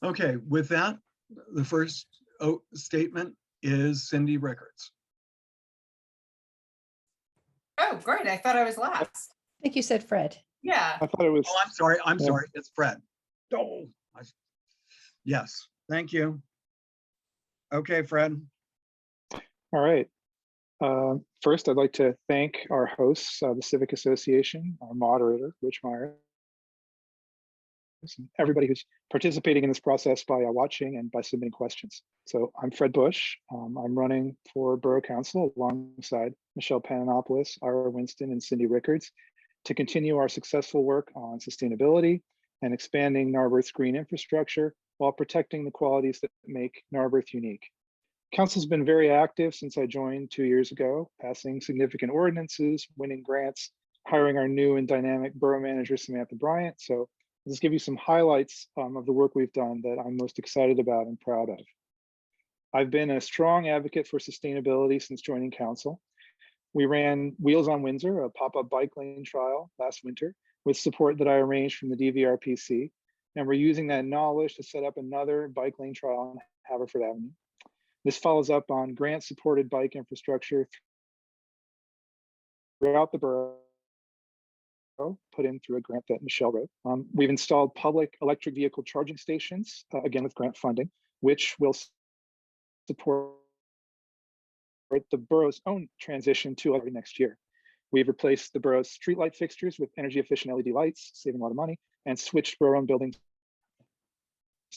Okay, with that, the first statement is Cindy Rickards. Oh, great. I thought I was last. I think you said Fred. Yeah. I thought it was. Oh, I'm sorry. I'm sorry. It's Fred. Oh, yes. Thank you. Okay, Fred. All right. First, I'd like to thank our hosts, the Civic Association, our moderator, Rich Meyer, and everybody who's participating in this process by watching and by submitting questions. So I'm Fred Bush. I'm running for Borough Council alongside Michelle Pananopoulos, Ira Winston, and Cindy Rickards to continue our successful work on sustainability and expanding Narberth's green infrastructure while protecting the qualities that make Narberth unique. Council's been very active since I joined 2 years ago, passing significant ordinances, winning grants, hiring our new and dynamic borough manager, Samantha Bryant. So I'll just give you some highlights of the work we've done that I'm most excited about and proud of. I've been a strong advocate for sustainability since joining council. We ran Wheels on Windsor, a pop-up bike lane trial last winter with support that I arranged from the DVRPC. And we're using that knowledge to set up another bike lane trial on Haverford Avenue. This follows up on grant-supported bike infrastructure throughout the borough, put in through a grant that Michelle wrote. We've installed public electric vehicle charging stations, again with grant funding, which will support the borough's own transition to electric next year. We've replaced the borough's streetlight fixtures with energy-efficient LED lights, saving a lot of money, and switched borough-owned buildings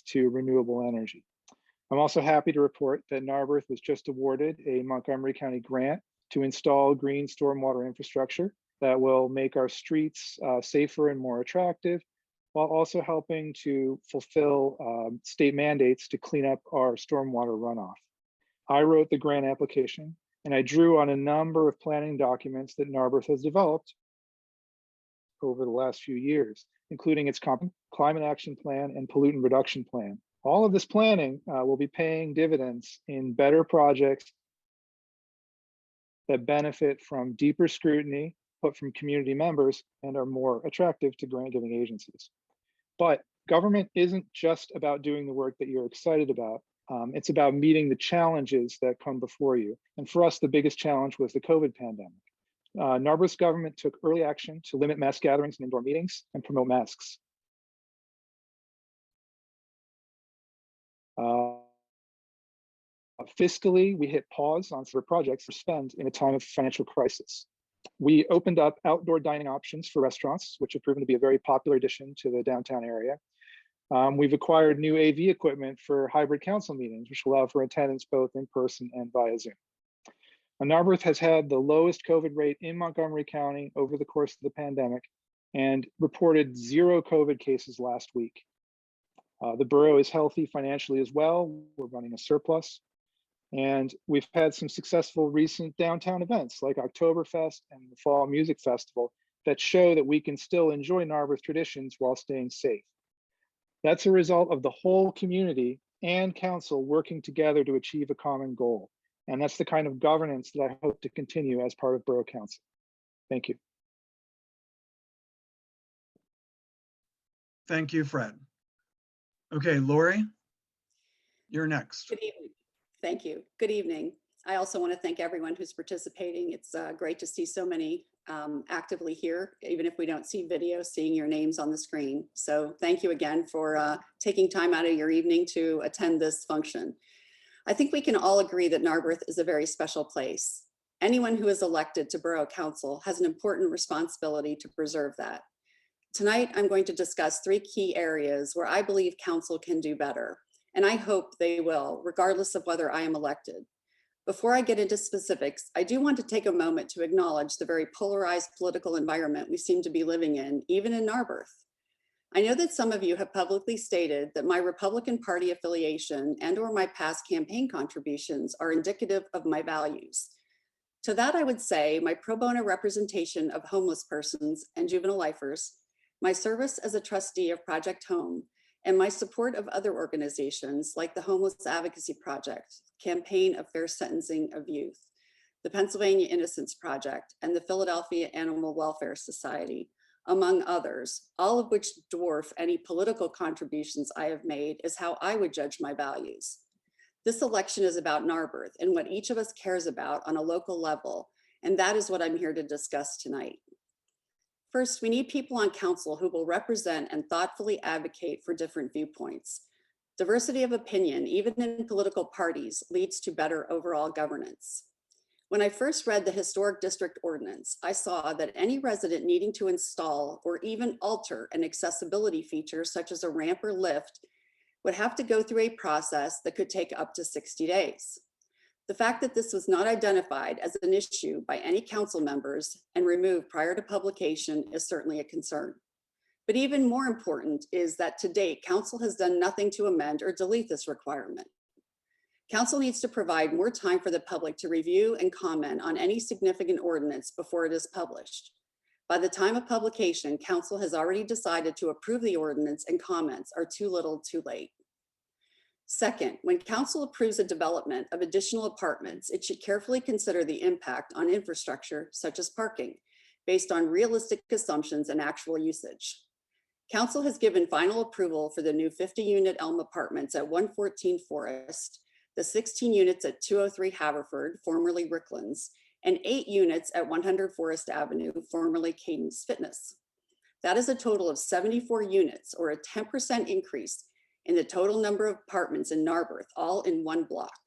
to renewable energy. I'm also happy to report that Narberth was just awarded a Montgomery County grant to install green stormwater infrastructure that will make our streets safer and more attractive, while also helping to fulfill state mandates to clean up our stormwater runoff. I wrote the grant application, and I drew on a number of planning documents that Narberth has developed over the last few years, including its climate action plan and pollutant reduction plan. All of this planning will be paying dividends in better projects that benefit from deeper scrutiny put from community members and are more attractive to grant giving agencies. But government isn't just about doing the work that you're excited about. It's about meeting the challenges that come before you. And for us, the biggest challenge was the COVID pandemic. Narberth's government took early action to limit mass gatherings and indoor meetings and promote masks. Fiscally, we hit pause on several projects for spend in a time of financial crisis. We opened up outdoor dining options for restaurants, which have proven to be a very popular addition to the downtown area. We've acquired new AV equipment for hybrid council meetings, which allow for attendance both in person and via Zoom. Narberth has had the lowest COVID rate in Montgomery County over the course of the pandemic and reported 0 COVID cases last week. The borough is healthy financially as well. We're running a surplus. And we've had some successful recent downtown events like Oktoberfest and the Fall Music Festival that show that we can still enjoy Narberth traditions while staying safe. That's a result of the whole community and council working together to achieve a common goal. And that's the kind of governance that I hope to continue as part of Borough Council. Thank you. Thank you, Fred. Okay, Lori, you're next. Good evening. Thank you. Good evening. I also want to thank everyone who's participating. It's great to see so many actively here, even if we don't see video, seeing your names on the screen. So thank you again for taking time out of your evening to attend this function. I think we can all agree that Narberth is a very special place. Anyone who is elected to Borough Council has an important responsibility to preserve that. Tonight, I'm going to discuss 3 key areas where I believe council can do better, and I hope they will, regardless of whether I am elected. Before I get into specifics, I do want to take a moment to acknowledge the very polarized political environment we seem to be living in, even in Narberth. I know that some of you have publicly stated that my Republican Party affiliation and/or my past campaign contributions are indicative of my values. To that, I would say my pro bono representation of homeless persons and juvenile lifers, my service as a trustee of Project Home, and my support of other organizations like the Homeless Advocacy Project, Campaign of Fair Sentencing of Youth, the Pennsylvania Innocence Project, and the Philadelphia Animal Welfare Society among others, all of which dwarf any political contributions I have made, is how I would judge my values. This election is about Narberth and what each of us cares about on a local level, and that is what I'm here to discuss tonight. First, we need people on council who will represent and thoughtfully advocate for different viewpoints. Diversity of opinion, even in political parties, leads to better overall governance. When I first read the Historic District Ordinance, I saw that any resident needing to install or even alter an accessibility feature such as a ramp or lift would have to go through a process that could take up to 60 days. The fact that this was not identified as an issue by any council members and removed prior to publication is certainly a concern. But even more important is that to date, council has done nothing to amend or delete this requirement. Council needs to provide more time for the public to review and comment on any significant ordinance before it is published. By the time of publication, council has already decided to approve the ordinance and comments are too little too late. Second, when council approves a development of additional apartments, it should carefully consider the impact on infrastructure such as parking, based on realistic assumptions and actual usage. Council has given final approval for the new 50-unit Elm Apartments at 114 Forest, the 16 units at 203 Haverford, formerly Ricklands, and 8 units at 100 Forest Avenue, formerly Cadence Fitness. That is a total of 74 units, or a 10% increase in the total number of apartments in Narberth, all in one block.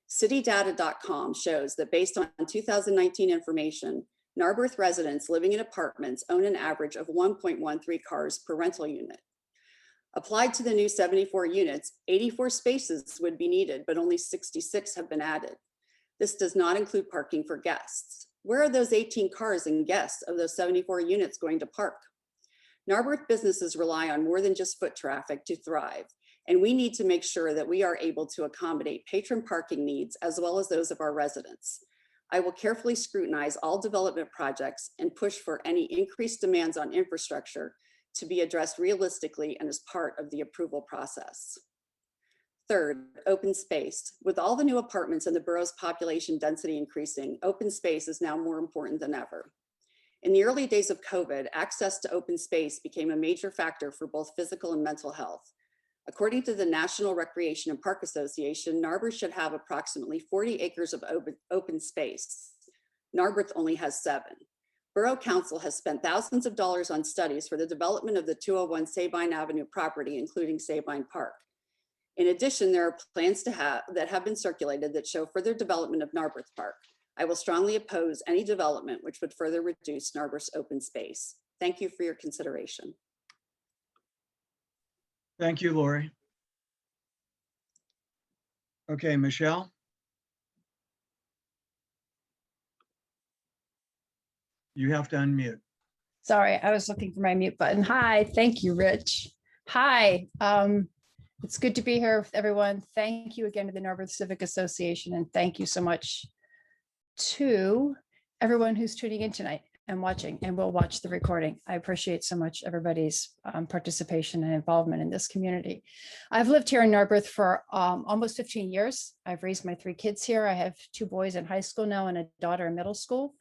Citydata.com shows that based on 2019 information, Narberth residents living in apartments own an average of 1.13 cars per rental unit. Applied to the new 74 units, 84 spaces would be needed, but only 66 have been added. This does not include parking for guests. Where are those 18 cars and guests of those 74 units going to park? Narberth businesses rely on more than just foot traffic to thrive, and we need to make sure that we are able to accommodate patron parking needs as well as those of our residents. I will carefully scrutinize all development projects and push for any increased demands on infrastructure to be addressed realistically and as part of the approval process. Third, open space. With all the new apartments and the borough's population density increasing, open space is now more important than ever. In the early days of COVID, access to open space became a major factor for both physical and mental health. According to the National Recreation and Park Association, Narberth should have approximately 40 acres of open space. Narberth only has 7. Borough Council has spent thousands of dollars on studies for the development of the 201 Sabine Avenue property, including Sabine Park. In addition, there are plans that have been circulated that show further development of Narberth Park. I will strongly oppose any development which would further reduce Narberth's open space. Thank you for your consideration. Thank you, Lori. Okay, Michelle. You have to unmute. Sorry, I was looking for my mute button. Hi, thank you, Rich. Hi, it's good to be here with everyone. Thank you again to the Narberth Civic Association, and thank you so much to everyone who's tuning in tonight and watching and will watch the recording. I appreciate so much everybody's participation and involvement in this community. I've lived here in Narberth for almost 15 years. I've raised my 3 kids here. I have 2 boys in high school now and a daughter in middle school.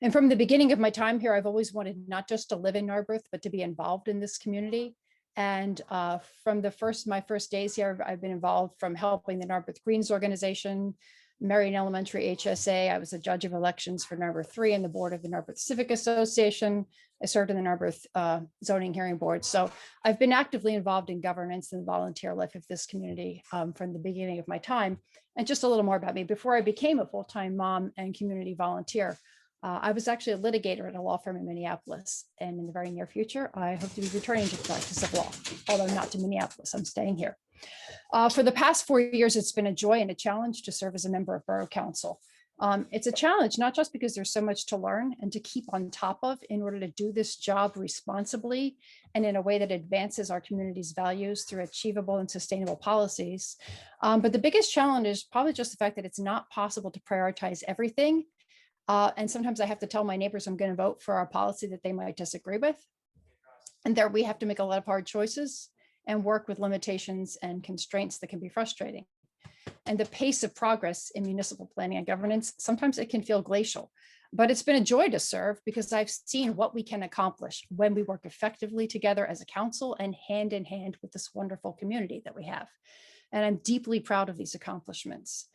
And from the beginning of my time here, I've always wanted not just to live in Narberth, but to be involved in this community. And from my first days here, I've been involved from helping the Narberth Greens organization, Marion Elementary HSA. I was a judge of elections for Narberth 3 and the board of the Narberth Civic Association. I served in the Narberth Zoning Hearing Board. So I've been actively involved in governance and volunteer life of this community from the beginning of my time. And just a little more about me. Before I became a full-time mom and community volunteer, I was actually a litigator at a law firm in Minneapolis. And in the very near future, I hope to be returning to the practice of law, although not to Minneapolis. I'm staying here. For the past 4 years, it's been a joy and a challenge to serve as a member of Borough Council. It's a challenge, not just because there's so much to learn and to keep on top of in order to do this job responsibly and in a way that advances our community's values through achievable and sustainable policies. But the biggest challenge is probably just the fact that it's not possible to prioritize everything. And sometimes I have to tell my neighbors I'm going to vote for a policy that they might disagree with. And there we have to make a lot of hard choices and work with limitations and constraints that can be frustrating. and the pace of progress in municipal planning and governance, sometimes it can feel glacial. But it's been a joy to serve because I've seen what we can accomplish when we work effectively together as a council and hand in hand with this wonderful community that we have. And I'm deeply proud of these accomplishments.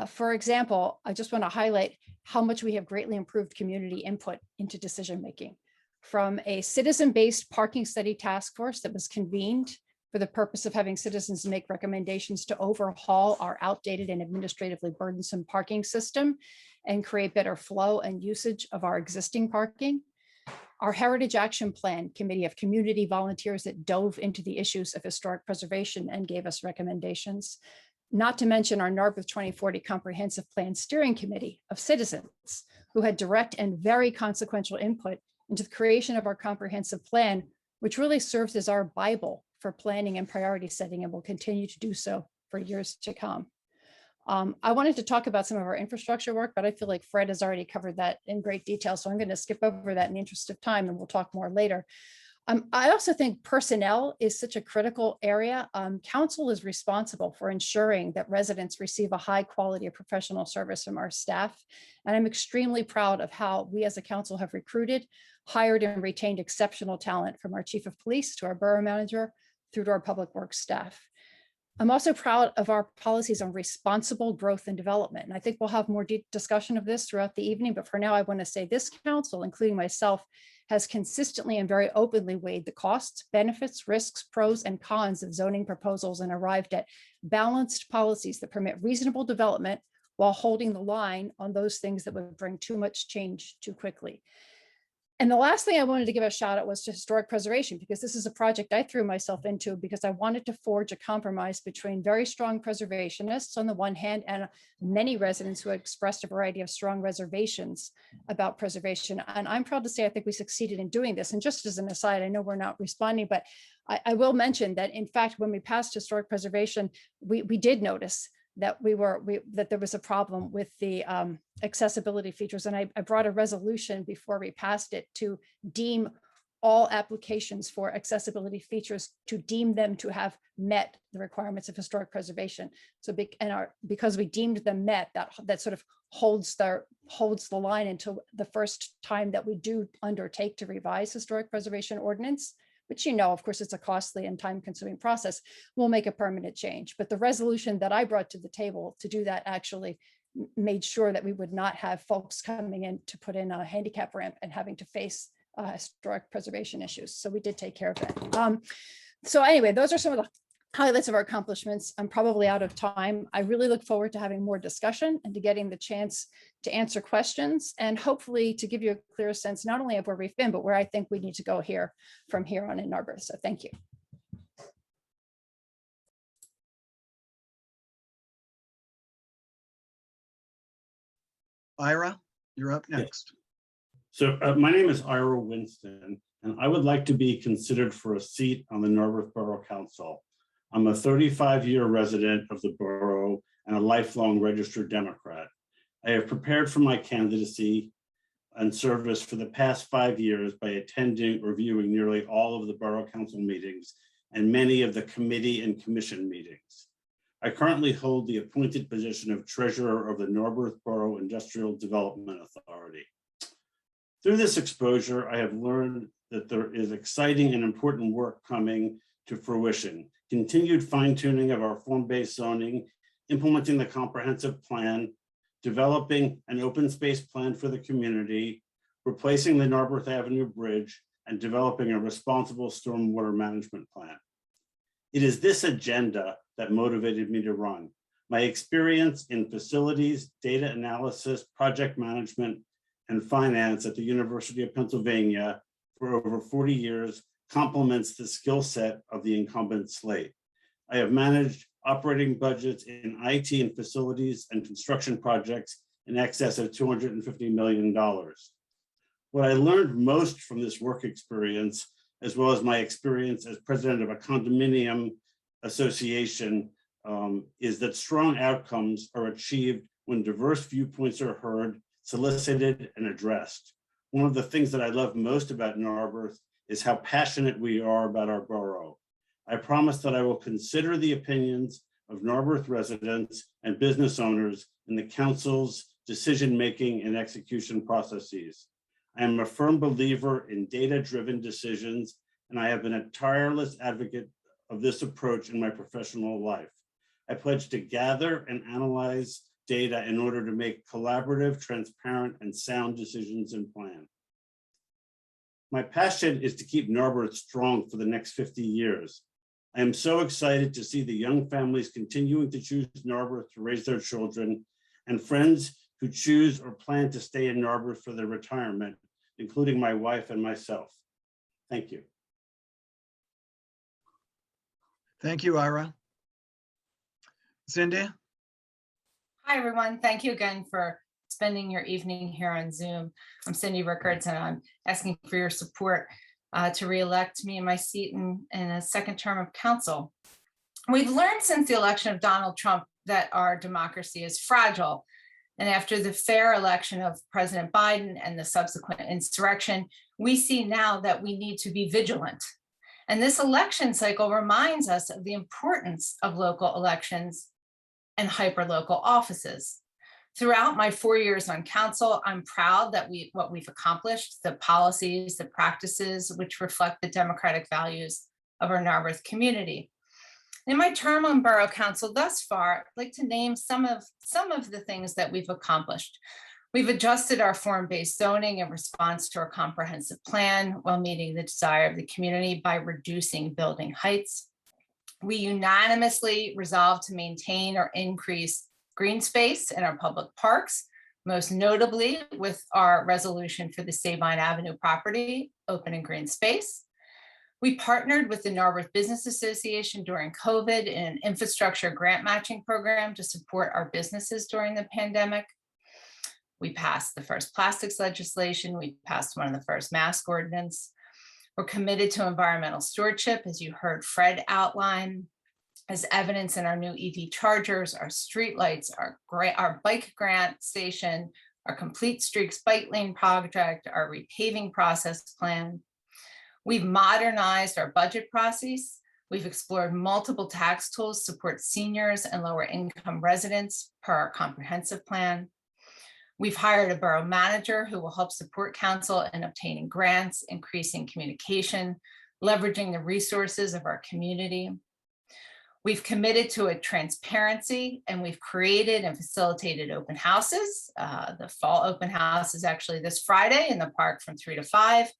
For example, I just want to highlight how much we have greatly improved community input into decision-making. From a citizen-based parking study task force that was convened for the purpose of having citizens make recommendations to overhaul our outdated and administratively burdensome parking system and create better flow and usage of our existing parking. Our Heritage Action Plan committee of community volunteers that dove into the issues of historic preservation and gave us recommendations. Not to mention our Narberth 2040 Comprehensive Plan Steering Committee of citizens who had direct and very consequential input into the creation of our comprehensive plan, which really serves as our Bible for planning and priority setting and will continue to do so for years to come. I wanted to talk about some of our infrastructure work, but I feel like Fred has already covered that in great detail. So I'm going to skip over that in the interest of time and we'll talk more later. I also think personnel is such a critical area. Council is responsible for ensuring that residents receive a high quality of professional service from our staff. And I'm extremely proud of how we as a council have recruited, hired and retained exceptional talent from our chief of police to our borough manager through to our public works staff. I'm also proud of our policies on responsible growth and development. And I think we'll have more deep discussion of this throughout the evening, but for now I want to say this council, including myself, has consistently and very openly weighed the costs, benefits, risks, pros, and cons of zoning proposals and arrived at balanced policies that permit reasonable development while holding the line on those things that would bring too much change too quickly. And the last thing I wanted to give a shout out was to historic preservation, because this is a project I threw myself into because I wanted to forge a compromise between very strong preservationists on the one hand and many residents who had expressed a variety of strong reservations about preservation. And I'm proud to say I think we succeeded in doing this. And just as an aside, I know we're not responding, but I will mention that in fact, when we passed historic preservation, we did notice that that there was a problem with the accessibility features. And I brought a resolution before we passed it to deem all applications for accessibility features to deem them to have met the requirements of historic preservation. So because we deemed them met, that sort of holds the line until the first time that we do undertake to revise historic preservation ordinance, which, you know, of course, it's a costly and time-consuming process, will make a permanent change. But the resolution that I brought to the table to do that actually made sure that we would not have folks coming in to put in a handicap ramp and having to face historic preservation issues. So we did take care of that. So anyway, those are some of the highlights of our accomplishments. I'm probably out of time. I really look forward to having more discussion and to getting the chance to answer questions and hopefully to give you a clear sense, not only of where we've been, but where I think we need to go here from here on in Narberth. So thank you. Ira, you're up next. So my name is Ira Winston, and I would like to be considered for a seat on the Narberth Borough Council. I'm a 35-year resident of the borough and a lifelong registered Democrat. I have prepared for my candidacy and service for the past 5 years by attending or viewing nearly all of the Borough Council meetings and many of the committee and commission meetings. I currently hold the appointed position of Treasurer of the Narberth Borough Industrial Development Authority. Through this exposure, I have learned that there is exciting and important work coming to fruition. Continued fine-tuning of our form-based zoning, implementing the comprehensive plan, developing an open space plan for the community, replacing the Narberth Avenue Bridge, and developing a responsible stormwater management plan. It is this agenda that motivated me to run. My experience in facilities, data analysis, project management, and finance at the University of Pennsylvania for over 40 years complements the skill set of the incumbent slate. I have managed operating budgets in IT and facilities and construction projects in excess of $250 million. What I learned most from this work experience, as well as my experience as president of a condominium association, is that strong outcomes are achieved when diverse viewpoints are heard, solicited, and addressed. One of the things that I love most about Narberth is how passionate we are about our borough. I promise that I will consider the opinions of Narberth residents and business owners in the council's decision-making and execution processes. I am a firm believer in data-driven decisions, and I have been a tireless advocate of this approach in my professional life. I pledge to gather and analyze data in order to make collaborative, transparent, and sound decisions and plan. My passion is to keep Narberth strong for the next 50 years. I am so excited to see the young families continuing to choose Narberth to raise their children, and friends who choose or plan to stay in Narberth for their retirement, including my wife and myself. Thank you. Thank you, Ira. Cindy? Hi, everyone. Thank you again for spending your evening here on Zoom. I'm Cindy Rickards, and I'm asking for your support to re-elect me in my seat in a second term of council. We've learned since the election of Donald Trump that our democracy is fragile. And after the fair election of President Biden and the subsequent insurrection, we see now that we need to be vigilant. And this election cycle reminds us of the importance of local elections and hyperlocal offices. Throughout my 4 years on council, I'm proud that what we've accomplished, the policies, the practices, which reflect the democratic values of our Narberth community. In my term on Borough Council thus far, I'd like to name some of the things that we've accomplished. We've adjusted our form-based zoning in response to our comprehensive plan while meeting the desire of the community by reducing building heights. We unanimously resolved to maintain or increase green space in our public parks, most notably with our resolution for the Sabine Avenue property, open and green space. We partnered with the Narberth Business Association during COVID in an infrastructure grant matching program to support our businesses during the pandemic. We passed the first plastics legislation. We passed one of the first mask ordinance. We're committed to environmental stewardship, as you heard Fred outline, as evidence in our new EV chargers, our streetlights, our bike grant station, our complete streets bike lane project, our repaving process plan. We've modernized our budget process. We've explored multiple tax tools to support seniors and lower income residents per our comprehensive plan. We've hired a borough manager who will help support council in obtaining grants, increasing communication, leveraging the resources of our community. We've committed to a transparency, and we've created and facilitated open houses. The fall open house is actually this Friday in the park from 3 to 5.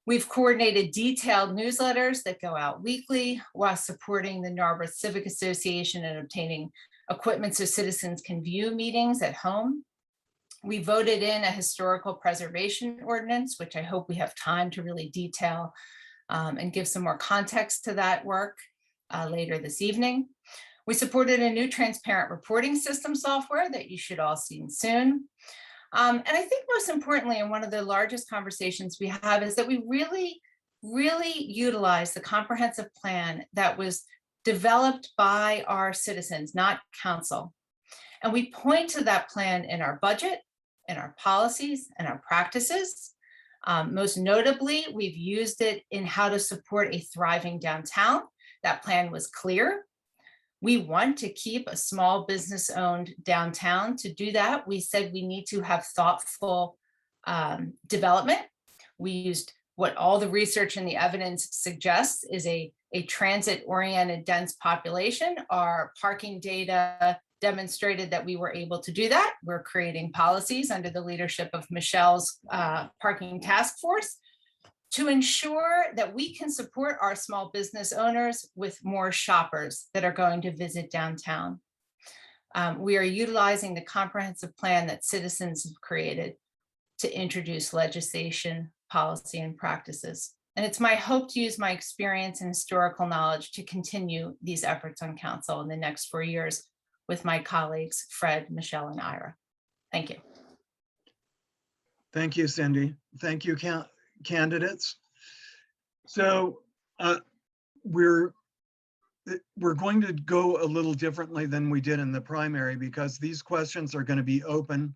We've coordinated detailed newsletters that go out weekly while supporting the Narberth Civic Association and obtaining equipment so citizens can view meetings at home. We voted in a historical preservation ordinance, which I hope we have time to really detail and give some more context to that work later this evening. We supported a new transparent reporting system software that you should all see soon. And I think most importantly, and one of the largest conversations we have is that we really utilize the comprehensive plan that was developed by our citizens, not council. And we point to that plan in our budget, in our policies, and our practices. Most notably, we've used it in how to support a thriving downtown. That plan was clear. We want to keep a small business owned downtown. To do that, we said we need to have thoughtful development. We used what all the research and the evidence suggests is a transit oriented dense population. Our parking data demonstrated that we were able to do that. We're creating policies under the leadership of Michelle's parking task force to ensure that we can support our small business owners with more shoppers that are going to visit downtown. We are utilizing the comprehensive plan that citizens have created to introduce legislation, policy, and practices. And it's my hope to use my experience and historical knowledge to continue these efforts on council in the next 4 years with my colleagues, Fred, Michelle, and Ira. Thank you. Thank you, Cindy. Thank you, candidates. So we're going to go a little differently than we did in the primary because these questions are going to be open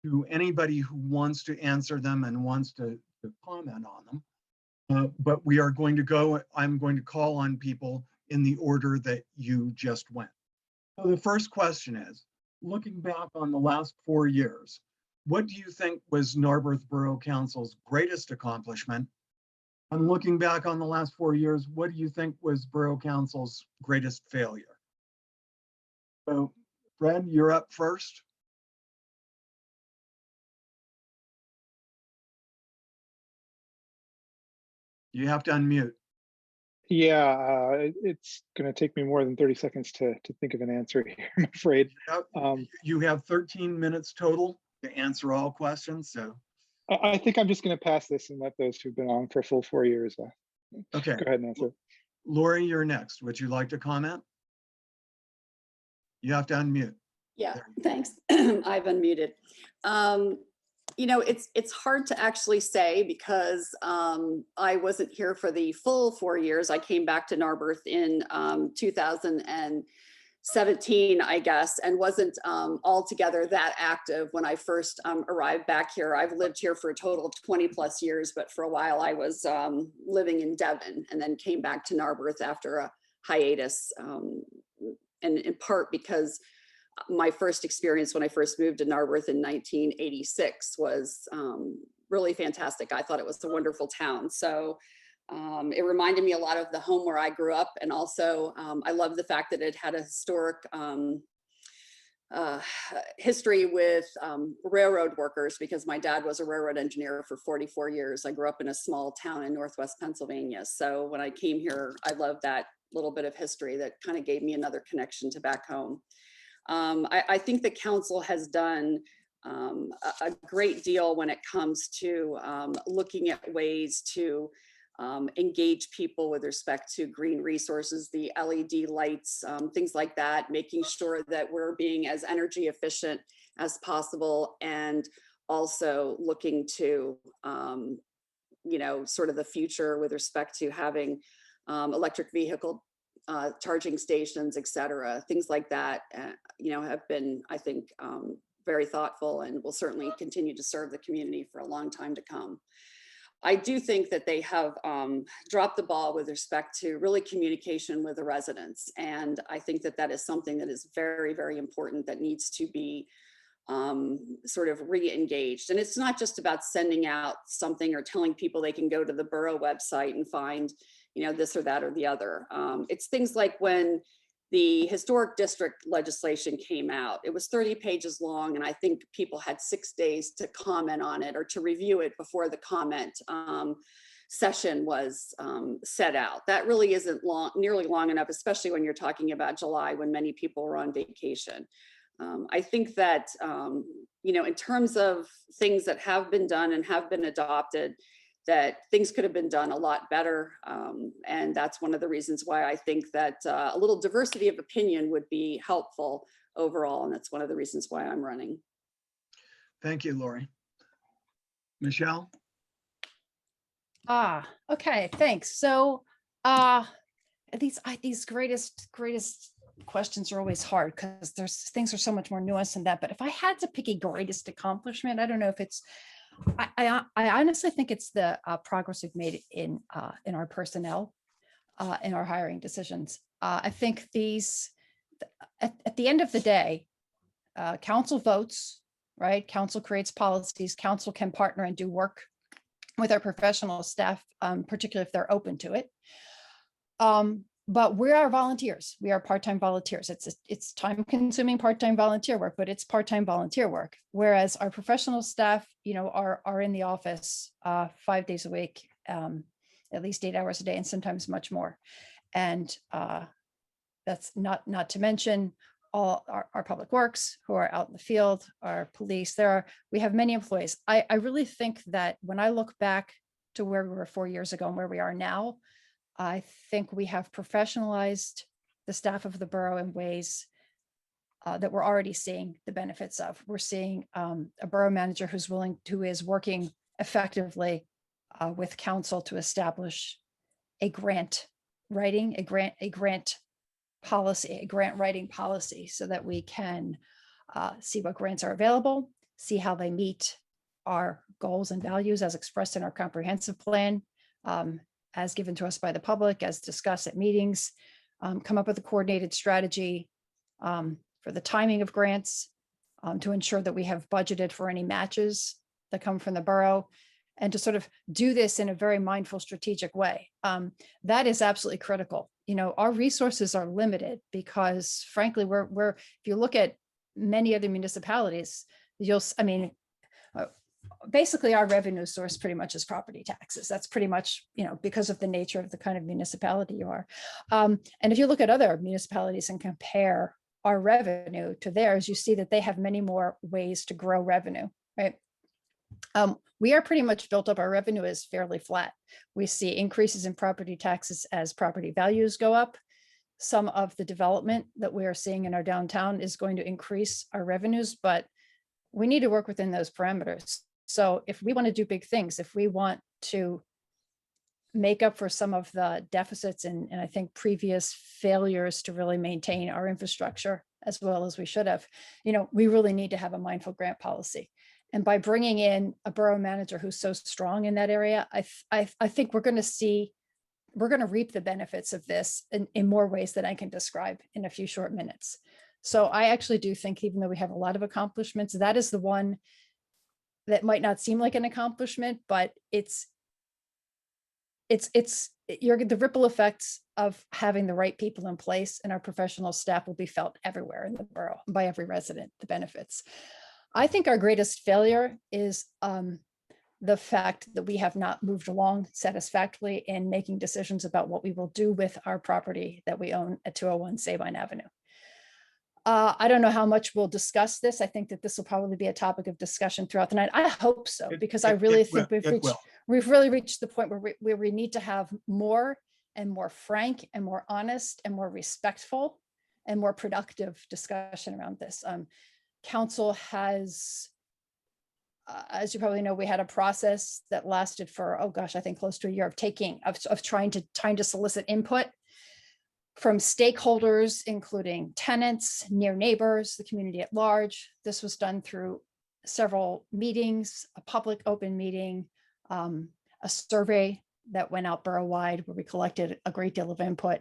to anybody who wants to answer them and wants to comment on them. But we are going to go, I'm going to call on people in the order that you just went. So the first question is, looking back on the last 4 years, what do you think was Narberth Borough Council's greatest accomplishment? And looking back on the last 4 years, what do you think was Borough Council's greatest failure? So Fred, you're up first. You have to unmute. Yeah, it's going to take me more than 30 seconds to think of an answer here, I'm afraid. You have 13 minutes total to answer all questions, so. I think I'm just going to pass this and let those who've been on for a full 4 years Okay. go ahead and answer. Lori, you're next. Would you like to comment? You have to unmute. Yeah, There. thanks. I've unmuted. You know, it's hard to actually say because I wasn't here for the full 4 years. I came back to Narberth in 2017, I guess, and wasn't altogether that active when I first arrived back here. I've lived here for a total of 20 plus years, but for a while I was living in Devon and then came back to Narberth after a hiatus, and in part because my first experience when I first moved to Narberth in 1986 was really fantastic. I thought it was a wonderful town. So it reminded me a lot of the home where I grew up. And also I love the fact that it had a historic history with railroad workers because my dad was a railroad engineer for 44 years. I grew up in a small town in Northwest Pennsylvania. So when I came here, I loved that little bit of history that kind of gave me another connection to back home. I think the council has done a great deal when it comes to looking at ways to engage people with respect to green resources, the LED lights, things like that, making sure that we're being as energy efficient as possible and also looking to, you know, sort of the future with respect to having electric vehicle charging stations, et cetera, things like that, you know, have been, I think, very thoughtful and will certainly continue to serve the community for a long time to come. I do think that they have dropped the ball with respect to really communication with the residents. And I think that that is something that is very, very important that needs to be sort of re-engaged. And it's not just about sending out something or telling people they can go to the borough website and find, you know, this or that or the other. It's things like when the historic district legislation came out, it was 30 pages long, and I think people had 6 days to comment on it or to review it before the comment session was set out. That really isn't nearly long enough, especially when you're talking about July when many people were on vacation. I think that, you know, in terms of things that have been done and have been adopted, that things could have been done a lot better. And that's one of the reasons why I think that a little diversity of opinion would be helpful overall. And that's one of the reasons why I'm running. Thank you, Lori. Michelle? Okay, thanks. So these greatest questions are always hard because things are so much more nuanced than that. But if I had to pick a greatest accomplishment, I don't know if it's, I honestly think it's the progress we've made in our personnel, in our hiring decisions. I think at the end of the day, council votes, right? Council creates policies. Council can partner and do work with our professional staff, particularly if they're open to it. But we are volunteers. We are part-time volunteers. It's time-consuming part-time volunteer work, but it's part-time volunteer work. Whereas our professional staff, you know, are in the office 5 days a week, at least 8 hours a day, and sometimes much more. And that's not to mention all our public works who are out in the field, our police. We have many employees. I really think that when I look back to where we were 4 years ago and where we are now, I think we have professionalized the staff of the borough in ways that we're already seeing the benefits of. We're seeing a borough manager who is working effectively with council to establish a grant writing policy so that we can see what grants are available, see how they meet our goals and values as expressed in our comprehensive plan, as given to us by the public, as discussed at meetings, come up with a coordinated strategy for the timing of grants, to ensure that we have budgeted for any matches that come from the borough, and to sort of do this in a very mindful, strategic way. That is absolutely critical. You know, our resources are limited because frankly, if you look at many other municipalities, basically our revenue source pretty much is property taxes. That's pretty much, you know, because of the nature of the kind of municipality you are. And if you look at other municipalities and compare our revenue to theirs, you see that they have many more ways to grow revenue, right? We are pretty much built up. Our revenue is fairly flat. We see increases in property taxes as property values go up. Some of the development that we are seeing in our downtown is going to increase our revenues, but we need to work within those parameters. So if we want to do big things, if we want to make up for some of the deficits and I think previous failures to really maintain our infrastructure as well as we should have, you know, we really need to have a mindful grant policy. And by bringing in a borough manager who's so strong in that area, I think we're going to reap the benefits of this in more ways than I can describe in a few short minutes. So I actually do think, even though we have a lot of accomplishments, that is the one that might not seem like an accomplishment, but the ripple effects of having the right people in place and our professional staff will be felt everywhere in the borough by every resident, the benefits. I think our greatest failure is the fact that we have not moved along satisfactorily in making decisions about what we will do with our property that we own at 201 Sabine Avenue. I don't know how much we'll discuss this. I think that this will probably be a topic of discussion throughout the night. I hope so, because I really think we've really reached the point where we need to have more and more frank and more honest and more respectful and more productive discussion around this. Council has, as you probably know, we had a process that lasted for, oh gosh, I think close to a year of trying to solicit input from stakeholders, including tenants, near neighbors, the community at large. This was done through several meetings, a public open meeting, a survey that went out borough-wide where we collected a great deal of input.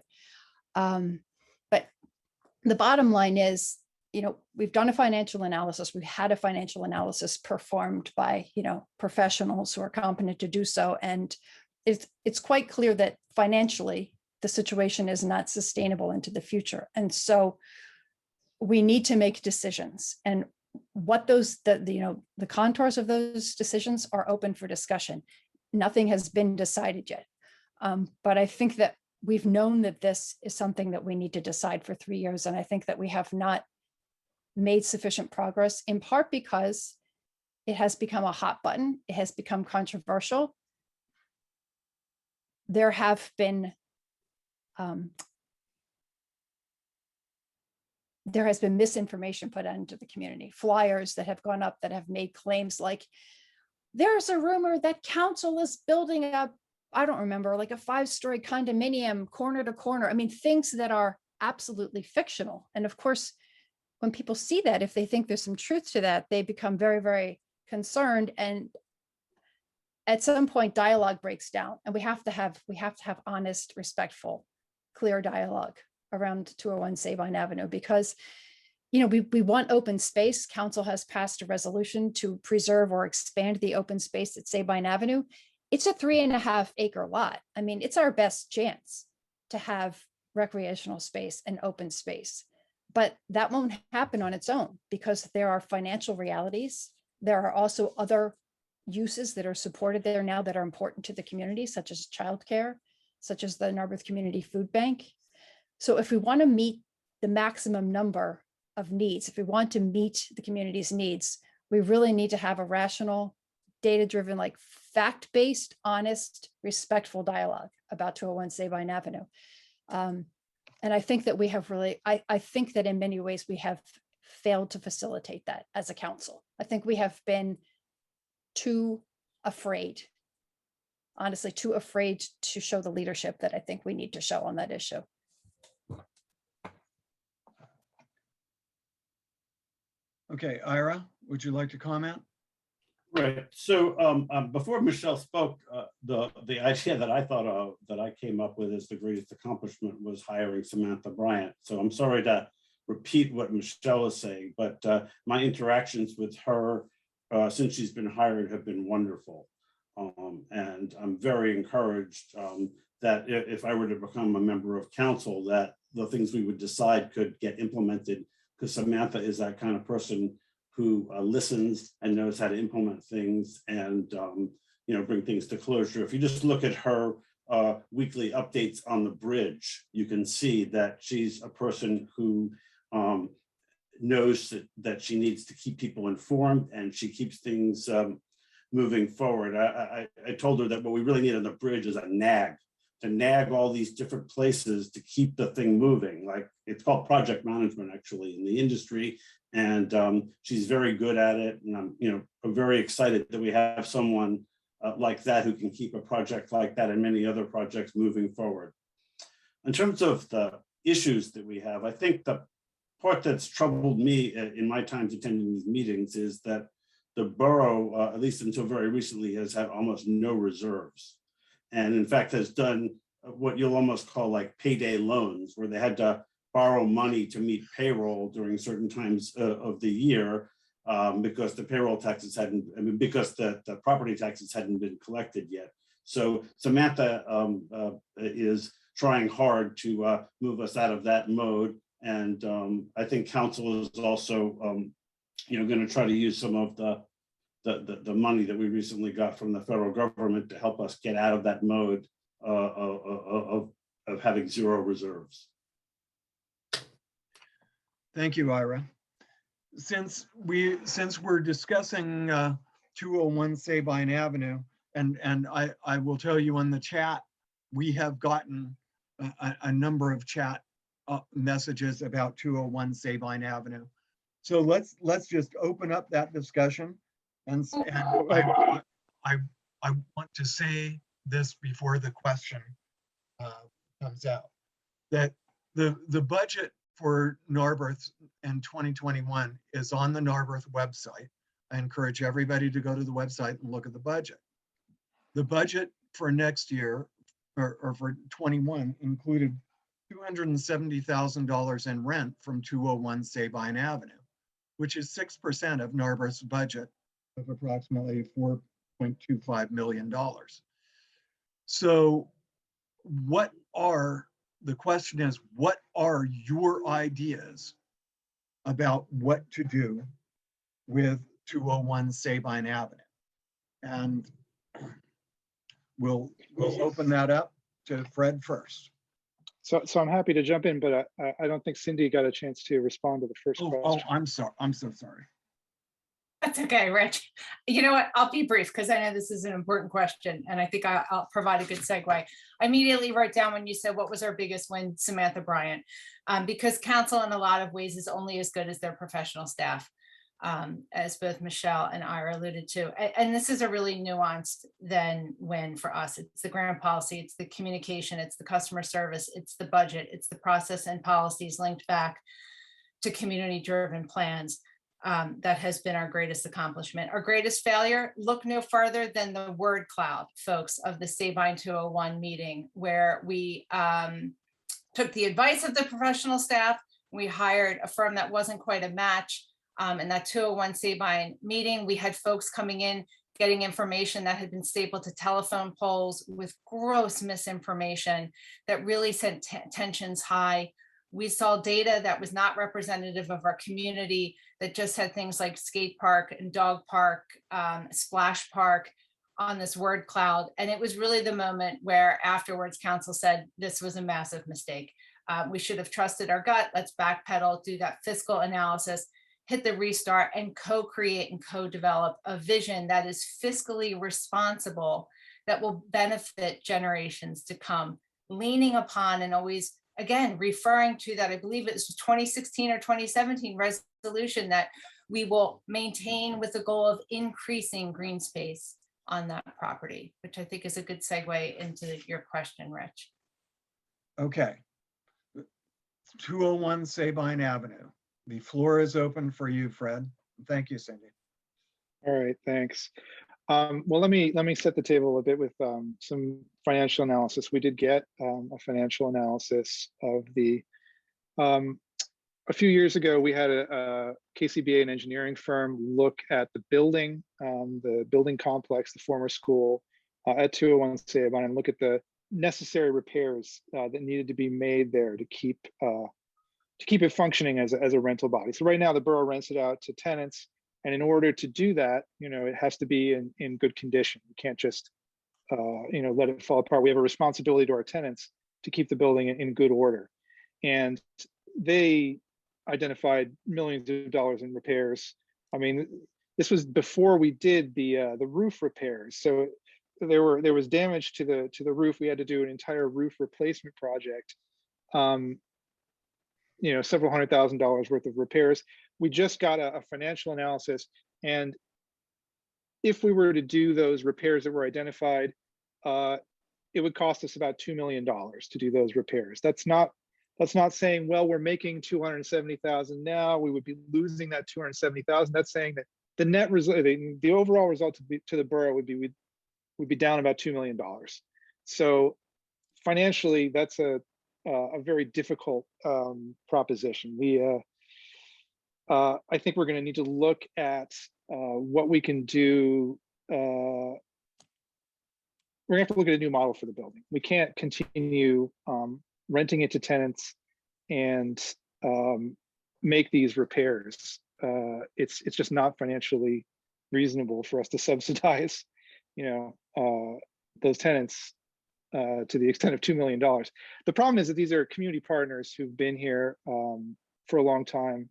But the bottom line is, you know, we've done a financial analysis. We've had a financial analysis performed by, you know, professionals who are competent to do so. And it's quite clear that financially, the situation is not sustainable into the future. And so we need to make decisions, and what the contours of those decisions are open for discussion. Nothing has been decided yet. But I think that we've known that this is something that we need to decide for 3 years. And I think that we have not made sufficient progress, in part because it has become a hot button. It has become controversial. There have been there has been misinformation put into the community, flyers that have gone up that have made claims like, there's a rumor that council is building a, I don't remember, like a 5-story condominium corner to corner. I mean, things that are absolutely fictional. And of course, when people see that, if they think there's some truth to that, they become very, very concerned. And at some point, dialogue breaks down, and we have to have honest, respectful, clear dialogue around 201 Sabine Avenue, because, you know, we want open space. Council has passed a resolution to preserve or expand the open space at Sabine Avenue. It's a 3.5 acre lot. I mean, it's our best chance to have recreational space and open space, but that won't happen on its own because there are financial realities. There are also other uses that are supported there now that are important to the community, such as childcare, such as the Narberth Community Food Bank. So if we want to meet the maximum number of needs, if we want to meet the community's needs, we really need to have a rational, data-driven, like fact-based, honest, respectful dialogue about 201 Sabine Avenue. And I think that we have really, I think that in many ways we have failed to facilitate that as a council. I think we have been too afraid, honestly, too afraid to show the leadership that I think we need to show on that issue. Okay, Ira, would you like to comment? Right. So before Michelle spoke, the idea that I thought of, that I came up with as the greatest accomplishment was hiring Samantha Bryant. So I'm sorry to repeat what Michelle is saying, but my interactions with her since she's been hired have been wonderful. And I'm very encouraged that if I were to become a member of council, that the things we would decide could get implemented, because Samantha is that kind of person who listens and knows how to implement things and bring things to closure. If you just look at her weekly updates on the bridge, you can see that she's a person who knows that she needs to keep people informed, and she keeps things moving forward. I told her that what we really need on the bridge is a nag, to nag all these different places to keep the thing moving. Like, it's called project management actually in the industry. And she's very good at it. And I'm very excited that we have someone like that who can keep a project like that and many other projects moving forward. In terms of the issues that we have, I think the part that's troubled me in my times attending these meetings is that the borough, at least until very recently, has had almost no reserves. And in fact, has done what you'll almost call like payday loans, where they had to borrow money to meet payroll during certain times of the year because the payroll taxes because the property taxes hadn't been collected yet. So Samantha is trying hard to move us out of that mode. And I think council is also, going to try to use some of the money that we recently got from the federal government to help us get out of that mode of having zero reserves. Thank you, Ira. Since we're discussing 201 Sabine Avenue, and I will tell you in the chat, we have gotten a number of chat messages about 201 Sabine Avenue. So let's just open up that discussion. And I want to say this before the question comes out, that the budget for Narberth in 2021 is on the Narberth website. I encourage everybody to go to the website and look at the budget. The budget for next year, or for 21, included $270,000 in rent from 201 Sabine Avenue, which is 6% of Narberth's budget of approximately $4.25 million. So the question is, what are your ideas about what to do with 201 Sabine Avenue? And we'll open that up to Fred first. So I'm happy to jump in, but I don't think Cindy got a chance to respond to the first question. Oh, I'm sorry. I'm so sorry. That's okay, Rich. You know what? I'll be brief because I know this is an important question, and I think I'll provide a good segue. I immediately wrote down when you said what was our biggest win, Samantha Bryant, because council in a lot of ways is only as good as their professional staff, as both Michelle and Ira alluded to. And this is a really nuanced then win for us. It's the grant policy, it's the communication, it's the customer service, it's the budget, it's the process and policies linked back to community-driven plans. That has been our greatest accomplishment. Our greatest failure, look no further than the word cloud, folks, of the Sabine 201 meeting, where we took the advice of the professional staff. We hired a firm that wasn't quite a match. In that 201 Sabine meeting, we had folks coming in, getting information that had been stapled to telephone poles with gross misinformation that really sent tensions high. We saw data that was not representative of our community, that just had things like skate park and dog park, splash park on this word cloud. And it was really the moment where afterwards council said, this was a massive mistake. We should have trusted our gut. Let's backpedal, do that fiscal analysis, hit the restart, and co-create and co-develop a vision that is fiscally responsible, that will benefit generations to come, leaning upon and always, again, referring to that, I believe it was 2016 or 2017 resolution that we will maintain with the goal of increasing green space on that property, which I think is a good segue into your question, Rich. Okay. 201 Sabine Avenue. The floor is open for you, Fred. Thank you, Cindy. All right, thanks. Well, let me set the table a bit with some financial analysis. We did get a financial analysis of the a few years ago, we had a KCBA, an engineering firm, look at the building complex, the former school at 201 Sabine, and look at the necessary repairs that needed to be made there to keep it functioning as a rental body. So right now, the borough rents it out to tenants, and in order to do that, it has to be in good condition. You can't just let it fall apart. We have a responsibility to our tenants to keep the building in good order, and they identified millions of dollars in repairs. I mean, this was before we did the roof repairs. So there was damage to the roof. We had to do an entire roof replacement project. Several $100,000 worth of repairs. We just got a financial analysis, and if we were to do those repairs that were identified, it would cost us about $2 million to do those repairs. That's not saying, well, we're making 270,000 now, we would be losing that 270,000. That's saying that the net result, the overall result to the borough would be down about $2 million. So financially, that's a very difficult proposition. I think we're going to need to look at what we can do. We're going to have to look at a new model for the building. We can't continue renting it to tenants and make these repairs. It's just not financially reasonable for us to subsidize, those tenants to the extent of $2 million. The problem is that these are community partners who've been here for a long time.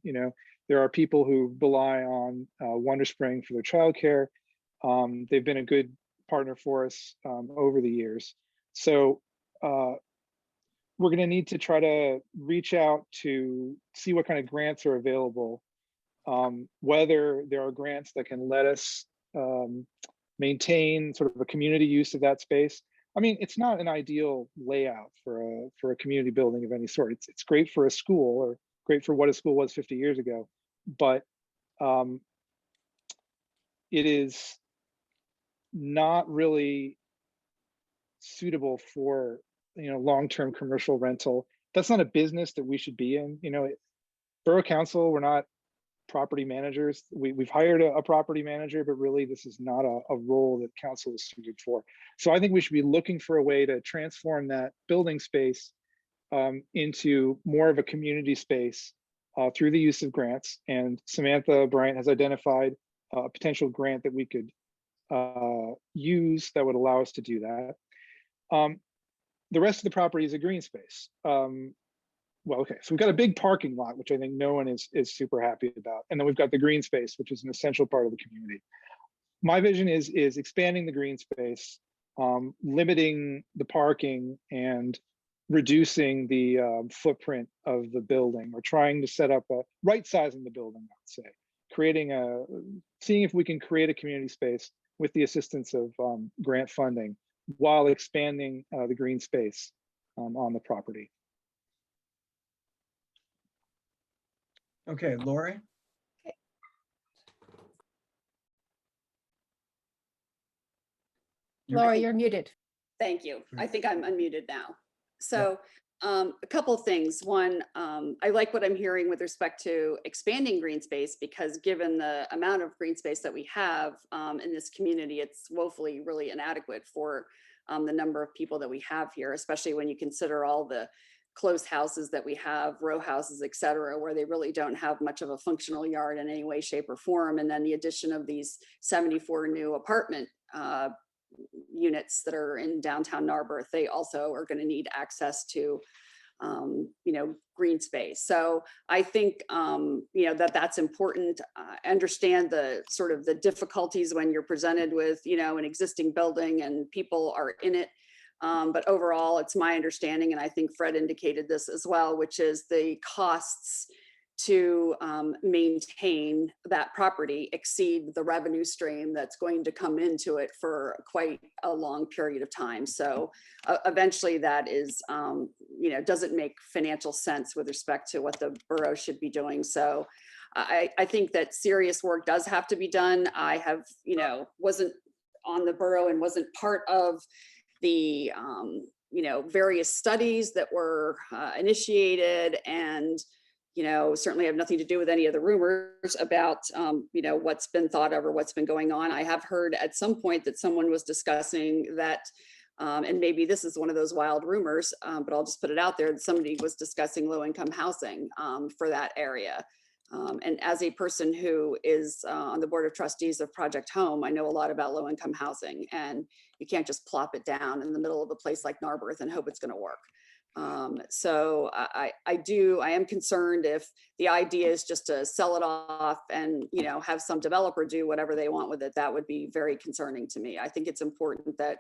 There are people who rely on Wonderspring for their childcare. They've been a good partner for us over the years. So we're going to need to try to reach out to see what kind of grants are available, whether there are grants that can let us maintain sort of a community use of that space. I mean, it's not an ideal layout for a community building of any sort. It's great for a school, or great for what a school was 50 years ago, but it is not really suitable for long-term commercial rental. That's not a business that we should be in. Borough Council, we're not property managers. We've hired a property manager, but really this is not a role that council is suited for. So I think we should be looking for a way to transform that building space into more of a community space through the use of grants. And Samantha Bryant has identified a potential grant that we could use that would allow us to do that. The rest of the property is a green space. Well, okay, so we've got a big parking lot, which I think no one is super happy about. And then we've got the green space, which is an essential part of the community. My vision is expanding the green space, limiting the parking, and reducing the footprint of the building, or trying to set up a right sizing the building, I'd say, seeing if we can create a community space with the assistance of grant funding while expanding the green space on the property. Okay, Lori? Laura, you're muted. Thank you. I think I'm unmuted now. So a couple of things. One, I like what I'm hearing with respect to expanding green space, because given the amount of green space that we have in this community, it's woefully really inadequate for the number of people that we have here, especially when you consider all the closed houses that we have, row houses, et cetera, where they really don't have much of a functional yard in any way, shape, or form. And then the addition of these 74 new apartment units that are in downtown Narberth, they also are going to need access to green space. So I think that's important. I understand the sort of the difficulties when you're presented with an existing building and people are in it. But overall, it's my understanding, and I think Fred indicated this as well, which is the costs to maintain that property exceed the revenue stream that's going to come into it for quite a long period of time. So eventually that is, doesn't make financial sense with respect to what the borough should be doing. So I think that serious work does have to be done. I have, wasn't on the borough and wasn't part of the, various studies that were initiated, and certainly have nothing to do with any of the rumors about, what's been thought of or what's been going on. I have heard at some point that someone was discussing that, and maybe this is one of those wild rumors, but I'll just put it out there, that somebody was discussing low-income housing for that area. And as a person who is on the board of trustees of Project Home, I know a lot about low-income housing, and you can't just plop it down in the middle of a place like Narberth and hope it's going to work. So I am concerned if the idea is just to sell it off and, have some developer do whatever they want with it. That would be very concerning to me. I think it's important that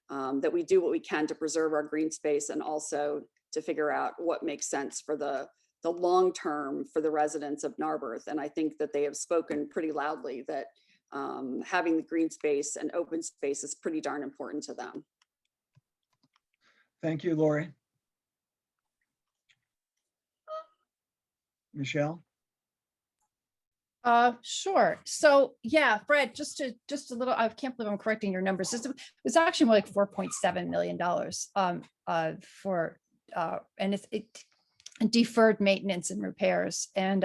that we do what we can to preserve our green space, and also to figure out what makes sense for the long term for the residents of Narberth. And I think that they have spoken pretty loudly that having the green space and open space is pretty darn important to them. Thank you, Lori. Michelle? Sure. So yeah, Fred, just a little, I can't believe I'm correcting your numbers. It's actually more like $4.7 million for and it's deferred maintenance and repairs. And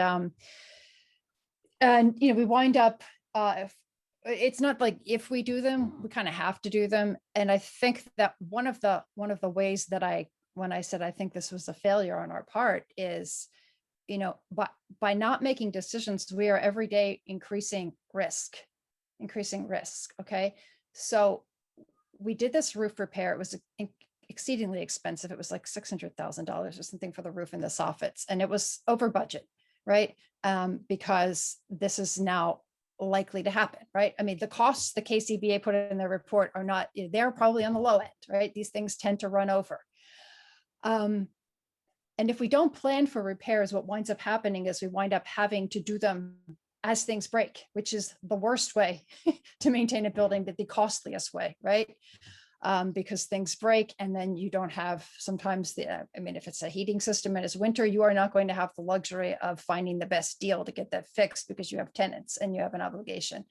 we wind up it's not like if we do them, we kind of have to do them. And I think that one of the ways that when I said I think this was a failure on our part is, by not making decisions, we are every day increasing risk. Okay. So we did this roof repair. It was exceedingly expensive. It was like $600,000 or something for the roof and the soffits. And it was over budget, right? Because this is now likely to happen, right? I mean, the costs the KCBA put in their report are not, they're probably on the low end, right? These things tend to run over. And if we don't plan for repairs, what winds up happening is we wind up having to do them as things break, which is the worst way to maintain a building, but the costliest way, right? Because things break, and then you don't have sometimes if it's a heating system and it's winter, you are not going to have the luxury of finding the best deal to get that fixed because you have tenants and you have an obligation.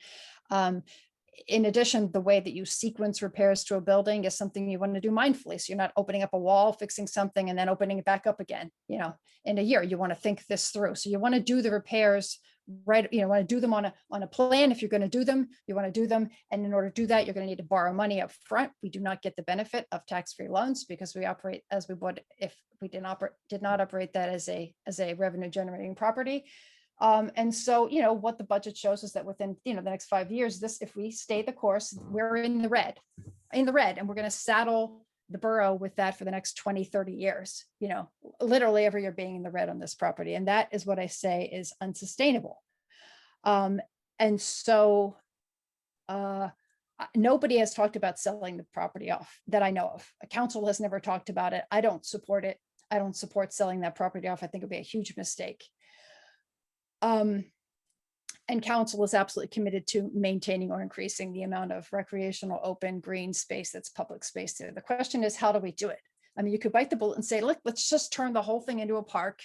In addition, the way that you sequence repairs to a building is something you want to do mindfully. So you're not opening up a wall, fixing something, and then opening it back up again, in a year. You want to think this through. So you want to do the repairs right, want to do them on a plan. If you're going to do them, you want to do them. And in order to do that, you're going to need to borrow money up front. We do not get the benefit of tax-free loans because we operate as we would if we did not operate that as a revenue generating property. And so, what the budget shows is that within, the next 5 years, if we stay the course, we're in the red, and we're going to saddle the borough with that for the next 20, 30 years, literally every year being in the red on this property. And that is what I say is unsustainable. And so nobody has talked about selling the property off that I know of. A council has never talked about it. I don't support it. I don't support selling that property off. I think it'd be a huge mistake. And council is absolutely committed to maintaining or increasing the amount of recreational open green space that's public space there. The question is, how do we do it? I mean, you could bite the bullet and say, look, let's just turn the whole thing into a park,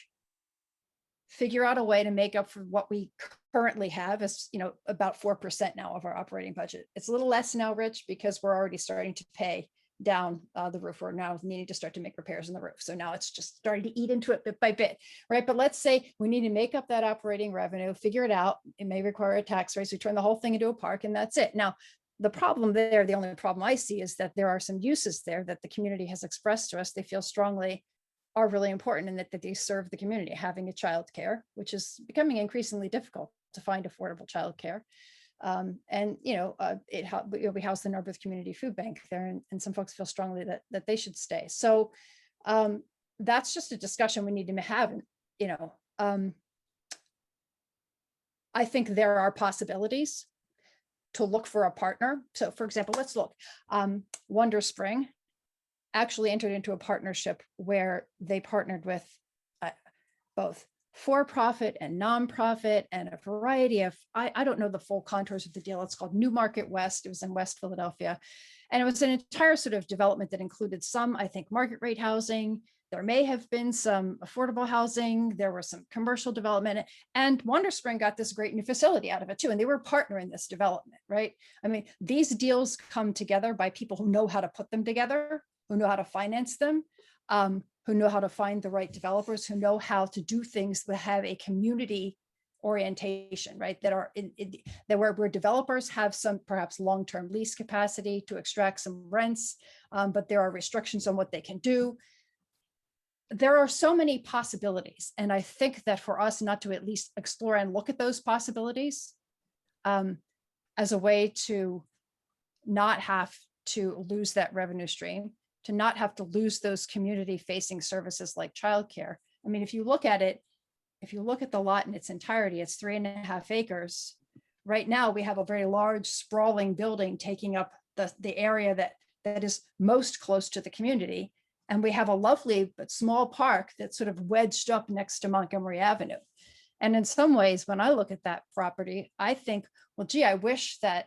figure out a way to make up for what we currently have as, about 4% now of our operating budget. It's a little less now, Rich, because we're already starting to pay down the roof. We're now needing to start to make repairs on the roof. So now it's just starting to eat into it bit by bit, right? But let's say we need to make up that operating revenue, figure it out. It may require a tax raise. We turn the whole thing into a park, and that's it. Now, the problem there, the only problem I see is that there are some uses there that the community has expressed to us they feel strongly are really important, and that they serve the community. Having a childcare, which is becoming increasingly difficult to find affordable childcare. We house the Narberth Community Food Bank there, and some folks feel strongly that they should stay. So that's just a discussion we need to have. I think there are possibilities to look for a partner. So for example, let's look. Wonder Spring actually entered into a partnership where they partnered with both for-profit and nonprofit and a variety of, I don't know the full contours of the deal. It's called New Market West. It was in West Philadelphia. And it was an entire sort of development that included some, I think, market rate housing, there may have been some affordable housing, there was some commercial development, and Wonder Spring got this great new facility out of it too. And they were a partner in this development, right? I mean, these deals come together by people who know how to put them together, who know how to finance them, who know how to find the right developers, who know how to do things that have a community orientation, right? That are that where developers have some perhaps long-term lease capacity to extract some rents, but there are restrictions on what they can do. There are so many possibilities. And I think that for us not to at least explore and look at those possibilities as a way to not have to lose that revenue stream, to not have to lose those community facing services like childcare. I mean, if you look at it, if you look at the lot in its entirety, it's 3.5 acres. Right now, we have a very large sprawling building taking up the area that is most close to the community. And we have a lovely but small park that's sort of wedged up next to Montgomery Avenue. And in some ways, when I look at that property, I think, well, gee, I wish that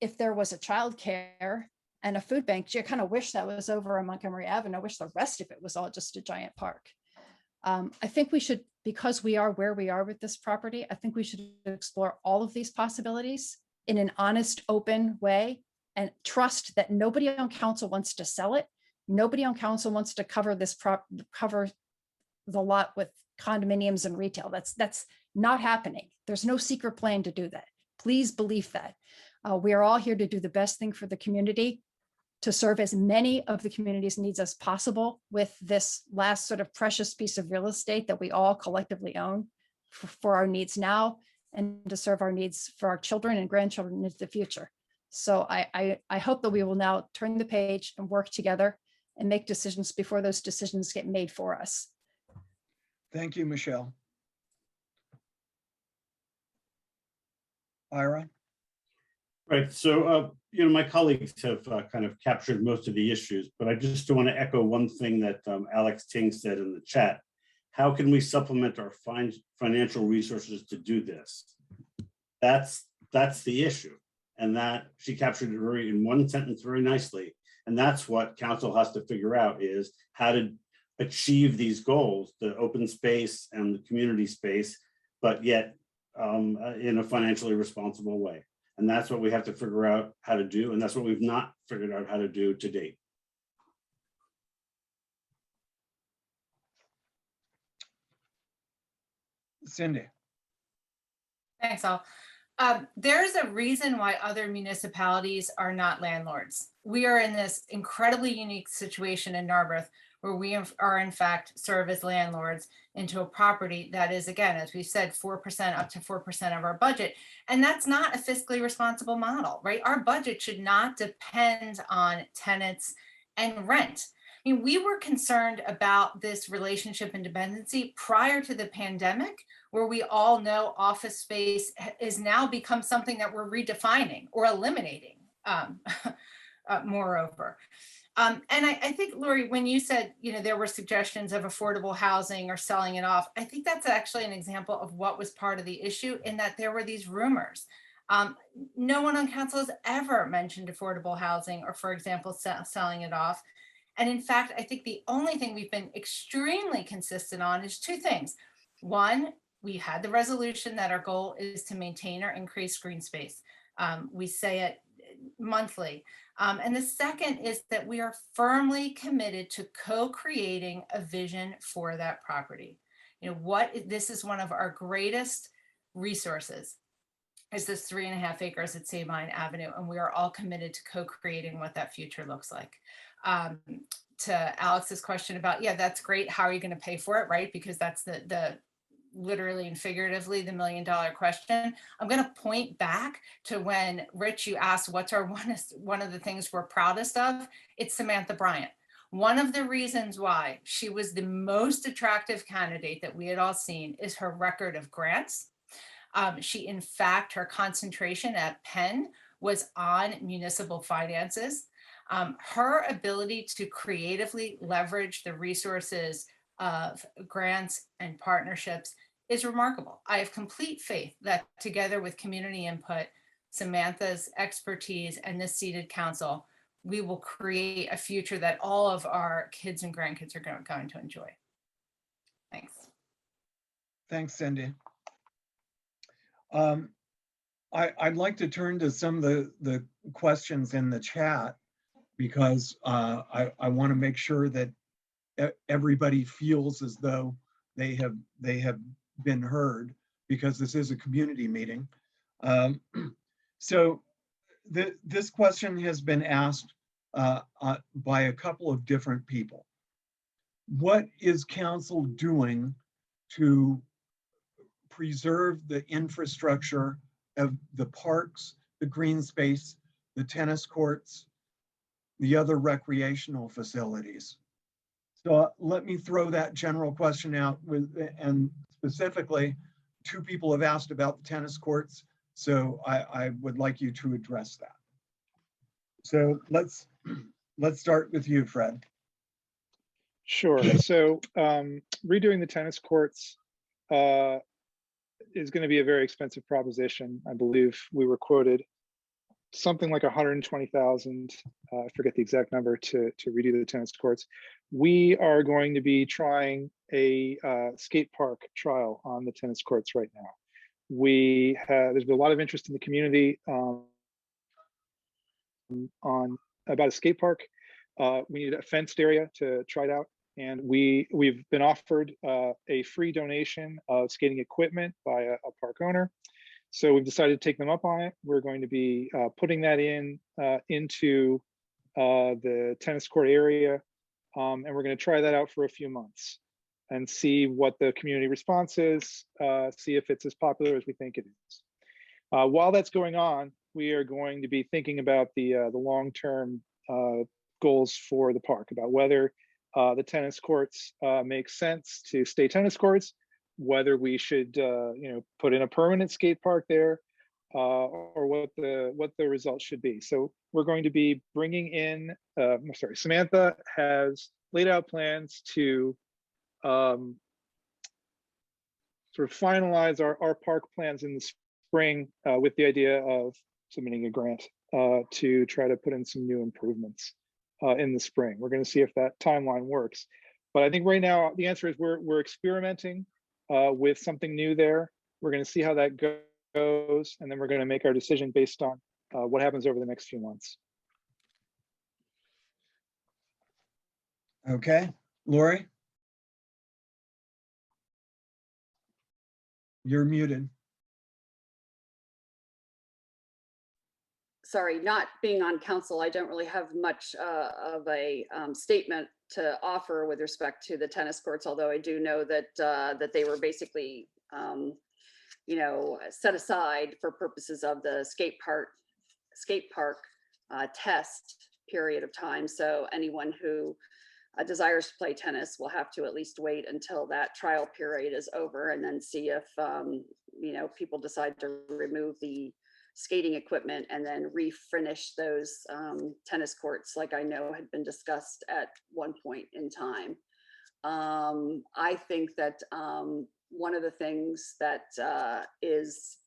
if there was a childcare and a food bank, gee, I kind of wish that was over on Montgomery Avenue. I wish the rest of it was all just a giant park. I think we should, because we are where we are with this property, I think we should explore all of these possibilities in an honest, open way and trust that nobody on council wants to sell it. Nobody on council wants to cover cover the lot with condominiums and retail. That's not happening. There's no secret plan to do that. Please believe that. We are all here to do the best thing for the community, to serve as many of the community's needs as possible with this last sort of precious piece of real estate that we all collectively own for our needs now, and to serve our needs for our children and grandchildren into the future. So I hope that we will now turn the page and work together and make decisions before those decisions get made for us. Thank you, Michelle. Ira? Right. So, my colleagues have kind of captured most of the issues, but I just want to echo one thing that Alex Ting said in the chat. How can we supplement our financial resources to do this? That's the issue. And that she captured it in one sentence very nicely. And that's what council has to figure out, is how to achieve these goals, the open space and the community space, but yet in a financially responsible way. And that's what we have to figure out how to do. And that's what we've not figured out how to do to date. Cindy? Thanks, all. There's a reason why other municipalities are not landlords. We are in this incredibly unique situation in Narberth where we are in fact serve as landlords into a property that is, again, as we said, 4% up to 4% of our budget. And that's not a fiscally responsible model, right? Our budget should not depend on tenants and rent. I mean, we were concerned about this relationship and dependency prior to the pandemic, where we all know office space is now become something that we're redefining or eliminating, moreover. And I think, Lori, when you said, there were suggestions of affordable housing or selling it off, I think that's actually an example of what was part of the issue, in that there were these rumors. No one on council has ever mentioned affordable housing or, for example, selling it off. And in fact, I think the only thing we've been extremely consistent on is two things. One, we had the resolution that our goal is to maintain or increase green space. We say it monthly. And the second is that we are firmly committed to co-creating a vision for that property. This is one of our greatest resources, is this 3.5 acres at Sabine Avenue. And we are all committed to co-creating what that future looks like. To Alex's question about, yeah, that's great. How are you going to pay for it? Right? Because that's the literally and figuratively the $1 million question. I'm going to point back to when, Rich, you asked what's our one of the things we're proudest of. It's Samantha Bryant. One of the reasons why she was the most attractive candidate that we had all seen is her record of grants. She, in fact, her concentration at Penn was on municipal finances. Her ability to creatively leverage the resources of grants and partnerships is remarkable. I have complete faith that together with community input, Samantha's expertise, and this seated council, we will create a future that all of our kids and grandkids are going to enjoy. Thanks. Thanks, Cindy. I'd like to turn to some of the questions in the chat because I want to make sure that everybody feels as though they have been heard, because this is a community meeting. So this question has been asked by a couple of different people. What is council doing to preserve the infrastructure of the parks, the green space, the tennis courts, the other recreational facilities? So let me throw that general question out and specifically, two people have asked about the tennis courts. So I would like you to address that. So let's start with you, Fred. Sure. So redoing the tennis courts is going to be a very expensive proposition. I believe we were quoted something like 120,000. I forget the exact number to redo the tennis courts. We are going to be trying a skate park trial on the tennis courts right now. There's been a lot of interest in the community on about a skate park. We need a fenced area to try it out. And we've been offered a free donation of skating equipment by a park owner. So we've decided to take them up on it. We're going to be putting that into the tennis court area. And we're going to try that out for a few months and see what the community response is, see if it's as popular as we think it is. While that's going on, we are going to be thinking about the long-term goals for the park, about whether the tennis courts make sense to stay tennis courts, whether we should put in a permanent skate park there, or what the results should be. So we're going to be bringing in, Samantha has laid out plans to sort of finalize our park plans in the spring with the idea of submitting a grant to try to put in some new improvements in the spring. We're going to see if that timeline works. But I think right now the answer is we're experimenting with something new there. We're going to see how that goes, and then we're going to make our decision based on what happens over the next few months. Okay, Lori? You're muted. Sorry, not being on council, I don't really have much of a statement to offer with respect to the tennis courts, although I do know that that they were basically set aside for purposes of the skate park test period of time. So anyone who desires to play tennis will have to at least wait until that trial period is over, and then see if people decide to remove the skating equipment and then refinish those tennis courts, like I know had been discussed at one point in time. I think that one of the things that is,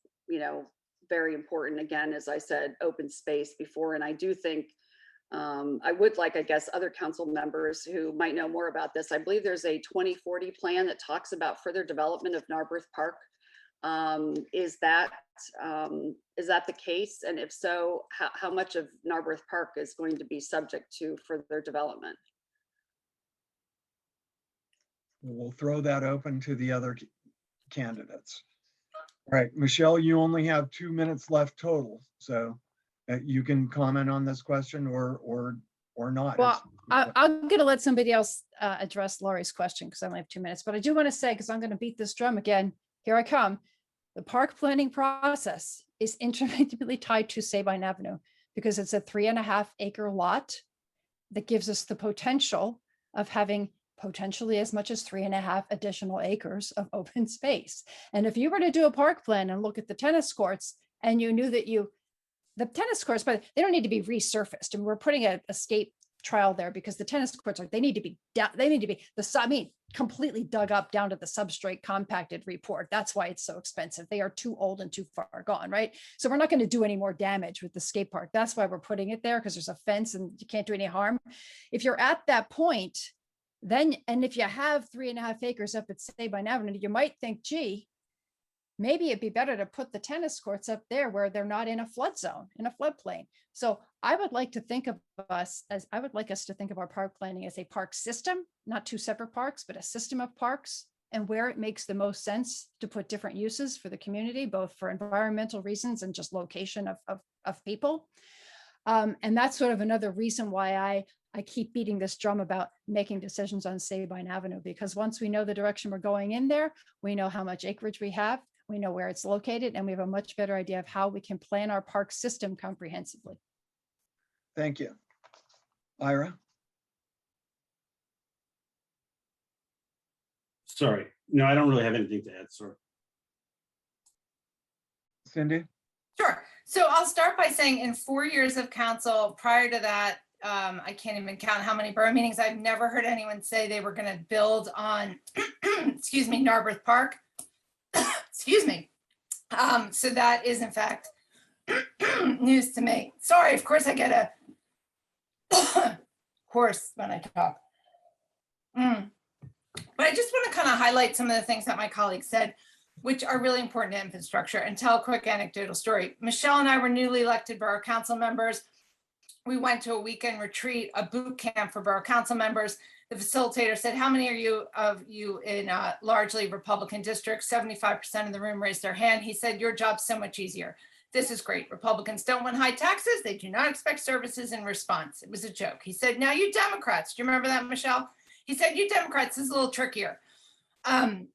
very important, again, as I said, open space before, and I do think I would like, I guess, other council members who might know more about this. I believe there's a 2040 plan that talks about further development of Narberth Park. Is that the case? And if so, how much of Narberth Park is going to be subject to further development? We'll throw that open to the other candidates. All right, Michelle, you only have 2 minutes left total, so you can comment on this question or not. Well, I'm going to let somebody else address Laurie's question because I only have 2 minutes, but I do want to say, because I'm going to beat this drum again, here I come. The park planning process is intimately tied to Sabine Avenue because it's a 3.5 acre lot that gives us the potential of having potentially as much as 3.5 additional acres of open space. And if you were to do a park plan and look at the tennis courts and you knew that the tennis courts, but they don't need to be resurfaced. And we're putting a skate trial there because the tennis courts they need to be completely dug up down to the substrate compacted report. That's why it's so expensive. They are too old and too far gone, right? So we're not going to do any more damage with the skate park. That's why we're putting it there, because there's a fence and you can't do any harm. If you're at that point, then, and if you have 3.5 acres up at Sabine Avenue, you might think, gee, maybe it'd be better to put the tennis courts up there where they're not in a flood zone, in a floodplain. So I would like to think of us as, I would like us to think of our park planning as a park system, not two separate parks, but a system of parks, and where it makes the most sense to put different uses for the community, both for environmental reasons and just location of people. And that's sort of another reason why I keep beating this drum about making decisions on Sabine Avenue, because once we know the direction we're going in there, we know how much acreage we have, we know where it's located, and we have a much better idea of how we can plan our park system comprehensively. Thank you. Ira? Sorry, no, I don't really have anything to add, sir. Cindy? Sure. So I'll start by saying in 4 years of council, prior to that, I can't even count how many borough meetings. I've never heard anyone say they were going to build on, excuse me, Narberth Park. Excuse me. So that is in fact news to me. Sorry, of course I get a hoarse when I talk. But I just want to kind of highlight some of the things that my colleagues said, which are really important to infrastructure, and tell a quick anecdotal story. Michelle and I were newly elected borough council members. We went to a weekend retreat, a boot camp for borough council members. The facilitator said, how many of you in largely Republican districts? 75% of the room raised their hand. He said, your job's so much easier. This is great. Republicans don't want high taxes. They do not expect services in response. It was a joke. He said, now you Democrats, do you remember that, Michelle? He said, you Democrats, this is a little trickier. And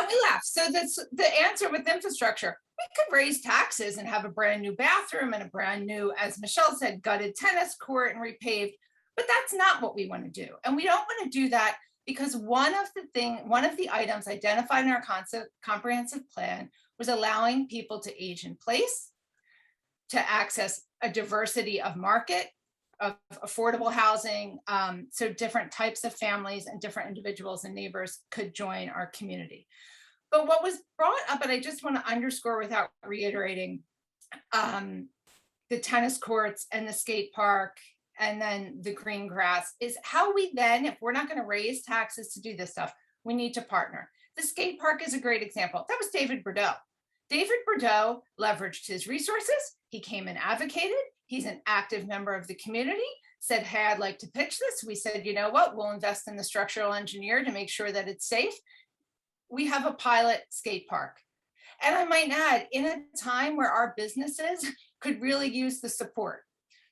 we laughed. So that's the answer with infrastructure. We could raise taxes and have a brand new bathroom and a brand new, as Michelle said, gutted tennis court and repaved. But that's not what we want to do. And we don't want to do that because one of the items identified in our comprehensive plan was allowing people to age in place, to access a diversity of market, of affordable housing, so different types of families and different individuals and neighbors could join our community. But what was brought up, and I just want to underscore without reiterating, the tennis courts and the skate park and then the green grass, is how we then, if we're not going to raise taxes to do this stuff, we need to partner. The skate park is a great example. That was David Bordeaux. David Bordeaux leveraged his resources. He came and advocated. He's an active member of the community, said, hey, I'd like to pitch this. We said, you know what, we'll invest in the structural engineer to make sure that it's safe. We have a pilot skate park. And I might add, in a time where our businesses could really use the support.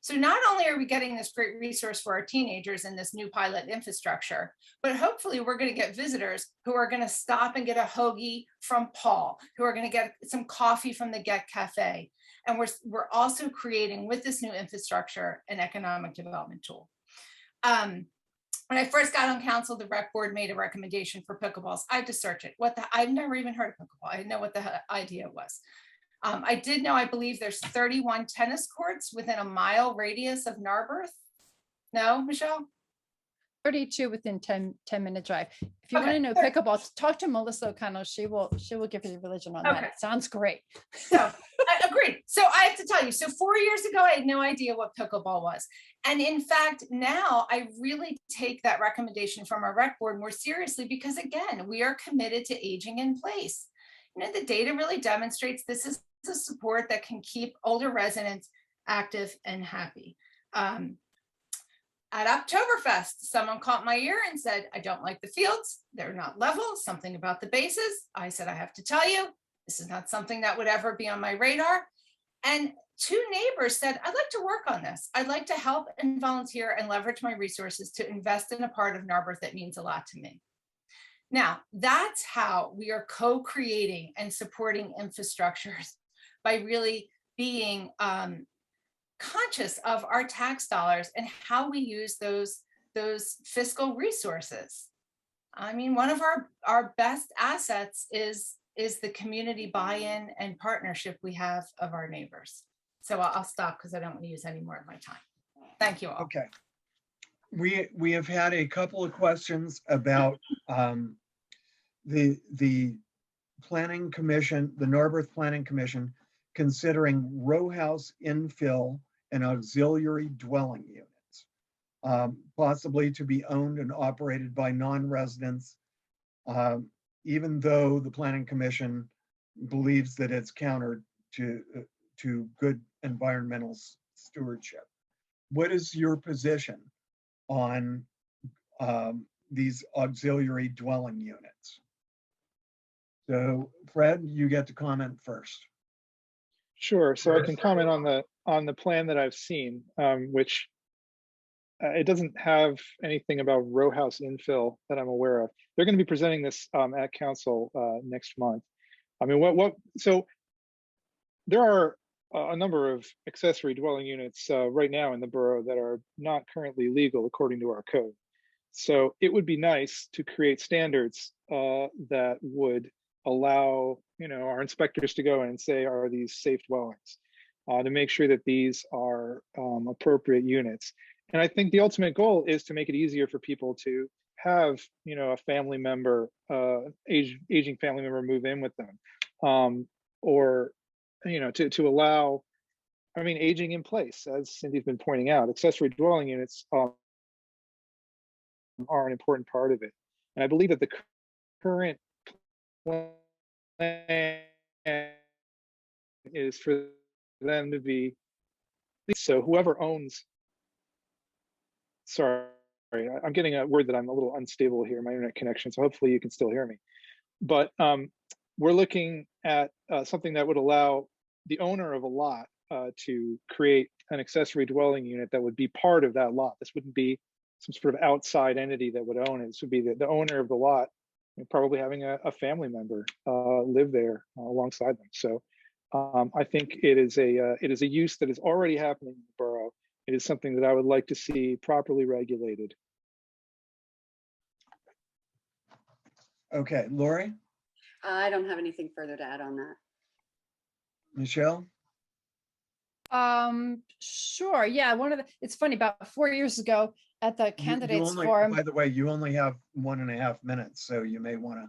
So not only are we getting this great resource for our teenagers in this new pilot infrastructure, but hopefully we're going to get visitors who are going to stop and get a hoagie from Paul, who are going to get some coffee from the Get Cafe. And we're also creating, with this new infrastructure, an economic development tool. When I first got on council, the rec board made a recommendation for pickleballs. I had to search it. I've never even heard of pickleball. I didn't know what the idea was. I did know, I believe there's 31 tennis courts within a mile radius of Narberth. No, Michelle? 32 within 10-minute drive. If you want to know pickleball, talk to Melissa O'Connell. She will give you the religion on that. It sounds great. So I agreed. So I have to tell you, so 4 years ago, I had no idea what pickleball was. And in fact, now I really take that recommendation from our rec board more seriously, because again, we are committed to aging in place. You know, the data really demonstrates this is a support that can keep older residents active and happy. At Oktoberfest, someone caught my ear and said, I don't like the fields. They're not level, something about the bases. I said, I have to tell you, this is not something that would ever be on my radar. And 2 neighbors said, I'd like to work on this. I'd like to help and volunteer and leverage my resources to invest in a part of Narberth that means a lot to me. Now, that's how we are co-creating and supporting infrastructures, by really being conscious of our tax dollars and how we use those fiscal resources. I mean, one of our best assets is the community buy-in and partnership we have of our neighbors. So I'll stop because I don't want to use any more of my time. Thank you all. Okay. we have had a couple of questions about the Planning Commission, the Narberth Planning Commission, considering row house infill and auxiliary dwelling units, possibly to be owned and operated by non-residents, even though the Planning Commission believes that it's counter to good environmental stewardship. What is your position on these auxiliary dwelling units? So Fred, you get to comment first. Sure. So I can comment on the plan that I've seen, which it doesn't have anything about row house infill that I'm aware of. They're going to be presenting this at council next month. I mean, so there are a number of accessory dwelling units right now in the borough that are not currently legal according to our code. So it would be nice to create standards that would allow, our inspectors to go in and say, are these safe dwellings, to make sure that these are appropriate units. And I think the ultimate goal is to make it easier for people to have, a family member, aging family member move in with them, or, to allow, aging in place, as Cindy's been pointing out. Accessory dwelling units are an important part of it. And I believe that the current plan is for them to be, so whoever owns, sorry, I'm getting a word that I'm a little unstable here, my internet connection, so hopefully you can still hear me. But we're looking at something that would allow the owner of a lot to create an accessory dwelling unit that would be part of that lot. This wouldn't be some sort of outside entity that would own it. This would be the owner of the lot, and probably having a family member live there alongside them. So I think it is a use that is already happening in the borough. It is something that I would like to see properly regulated. Okay, Lori, I don't have anything further to add on that. Michelle? Sure. Yeah. It's funny, about 4 years ago at the candidates forum. By the way, you only have 1.5 minutes, so you may want to.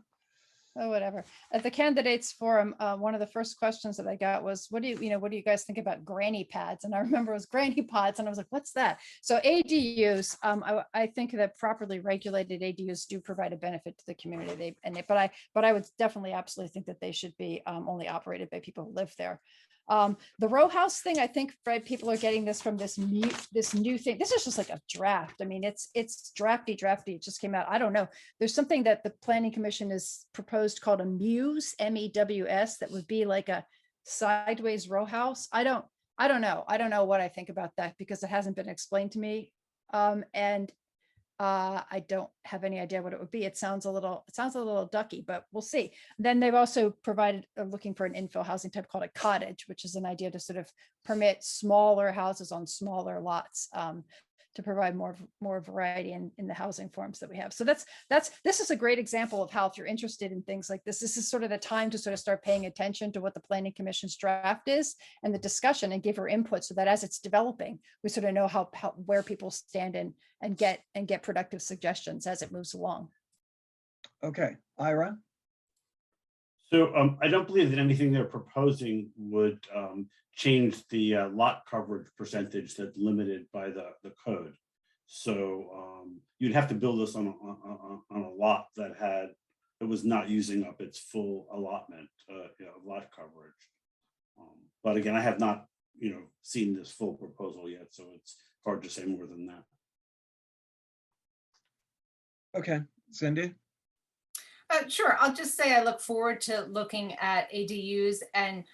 Oh, whatever. At the candidates forum, one of the first questions that I got was, what do you guys think about granny pads? And I remember it was granny pods, and I was like, what's that? So ADUs, I think that properly regulated ADUs do provide a benefit to the community. But I would definitely absolutely think that they should be only operated by people who live there. The row house thing, I think, Fred, people are getting this from this new thing. This is just like a draft. I mean, it's drafty. It just came out. I don't know. There's something that the Planning Commission has proposed called a MEWS, MEWS, that would be like a sideways row house. I don't know. I don't know what I think about that because it hasn't been explained to me. I don't have any idea what it would be. It sounds a little ducky, but we'll see. Then they've also provided looking for an infill housing type called a cottage, which is an idea to sort of permit smaller houses on smaller lots to provide more variety in the housing forms that we have. So this is a great example of how, if you're interested in things like this is sort of the time to sort of start paying attention to what the Planning Commission's draft is and the discussion, and give her input, so that as it's developing, we sort of know how where people stand in and get productive suggestions as it moves along. Okay, Ira? So I don't believe that anything they're proposing would change the lot coverage percentage that's limited by the code. So you'd have to build this on a lot that was not using up its full allotment of lot coverage. But again, I have not seen this full proposal yet, so it's hard to say more than that. Okay, Cindy? Sure. I'll just say I look forward to looking at ADUs, and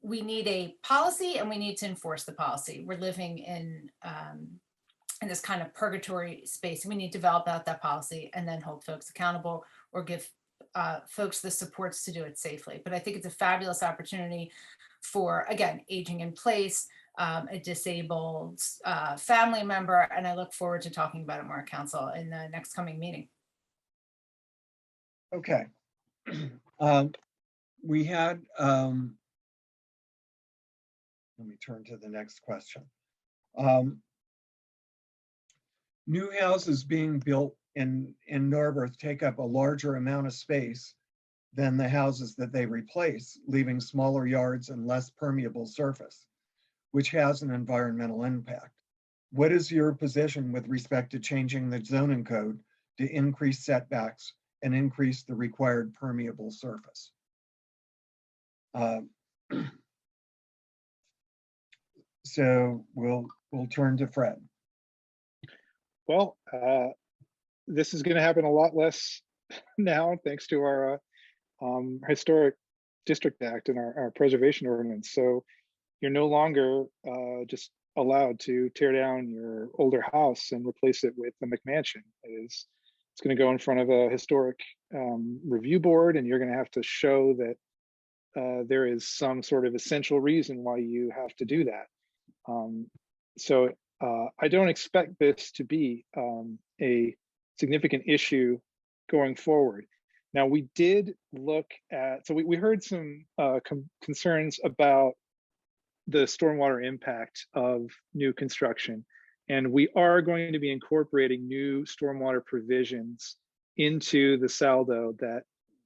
we need a policy and we need to enforce the policy. We're living in this kind of purgatory space. We need to develop out that policy and then hold folks accountable, or give folks the supports to do it safely. But I think it's a fabulous opportunity for, again, aging in place, a disabled family member, and I look forward to talking about it more at council in the next coming meeting. Okay. We had, let me turn to the next question. New houses being built in Narberth take up a larger amount of space than the houses that they replace, leaving smaller yards and less permeable surface, which has an environmental impact. What is your position with respect to changing the zoning code to increase setbacks and increase the required permeable surface? So we'll turn to Fred. Well, this is going to happen a lot less now, thanks to our Historic District Act and our preservation ordinance. So you're no longer just allowed to tear down your older house and replace it with a McMansion. It's going to go in front of a historic review board, and you're going to have to show that there is some sort of essential reason why you have to do that. So I don't expect this to be a significant issue going forward. Now, we did look at, so we heard some concerns about the stormwater impact of new construction, and we are going to be incorporating new stormwater provisions into the saldo that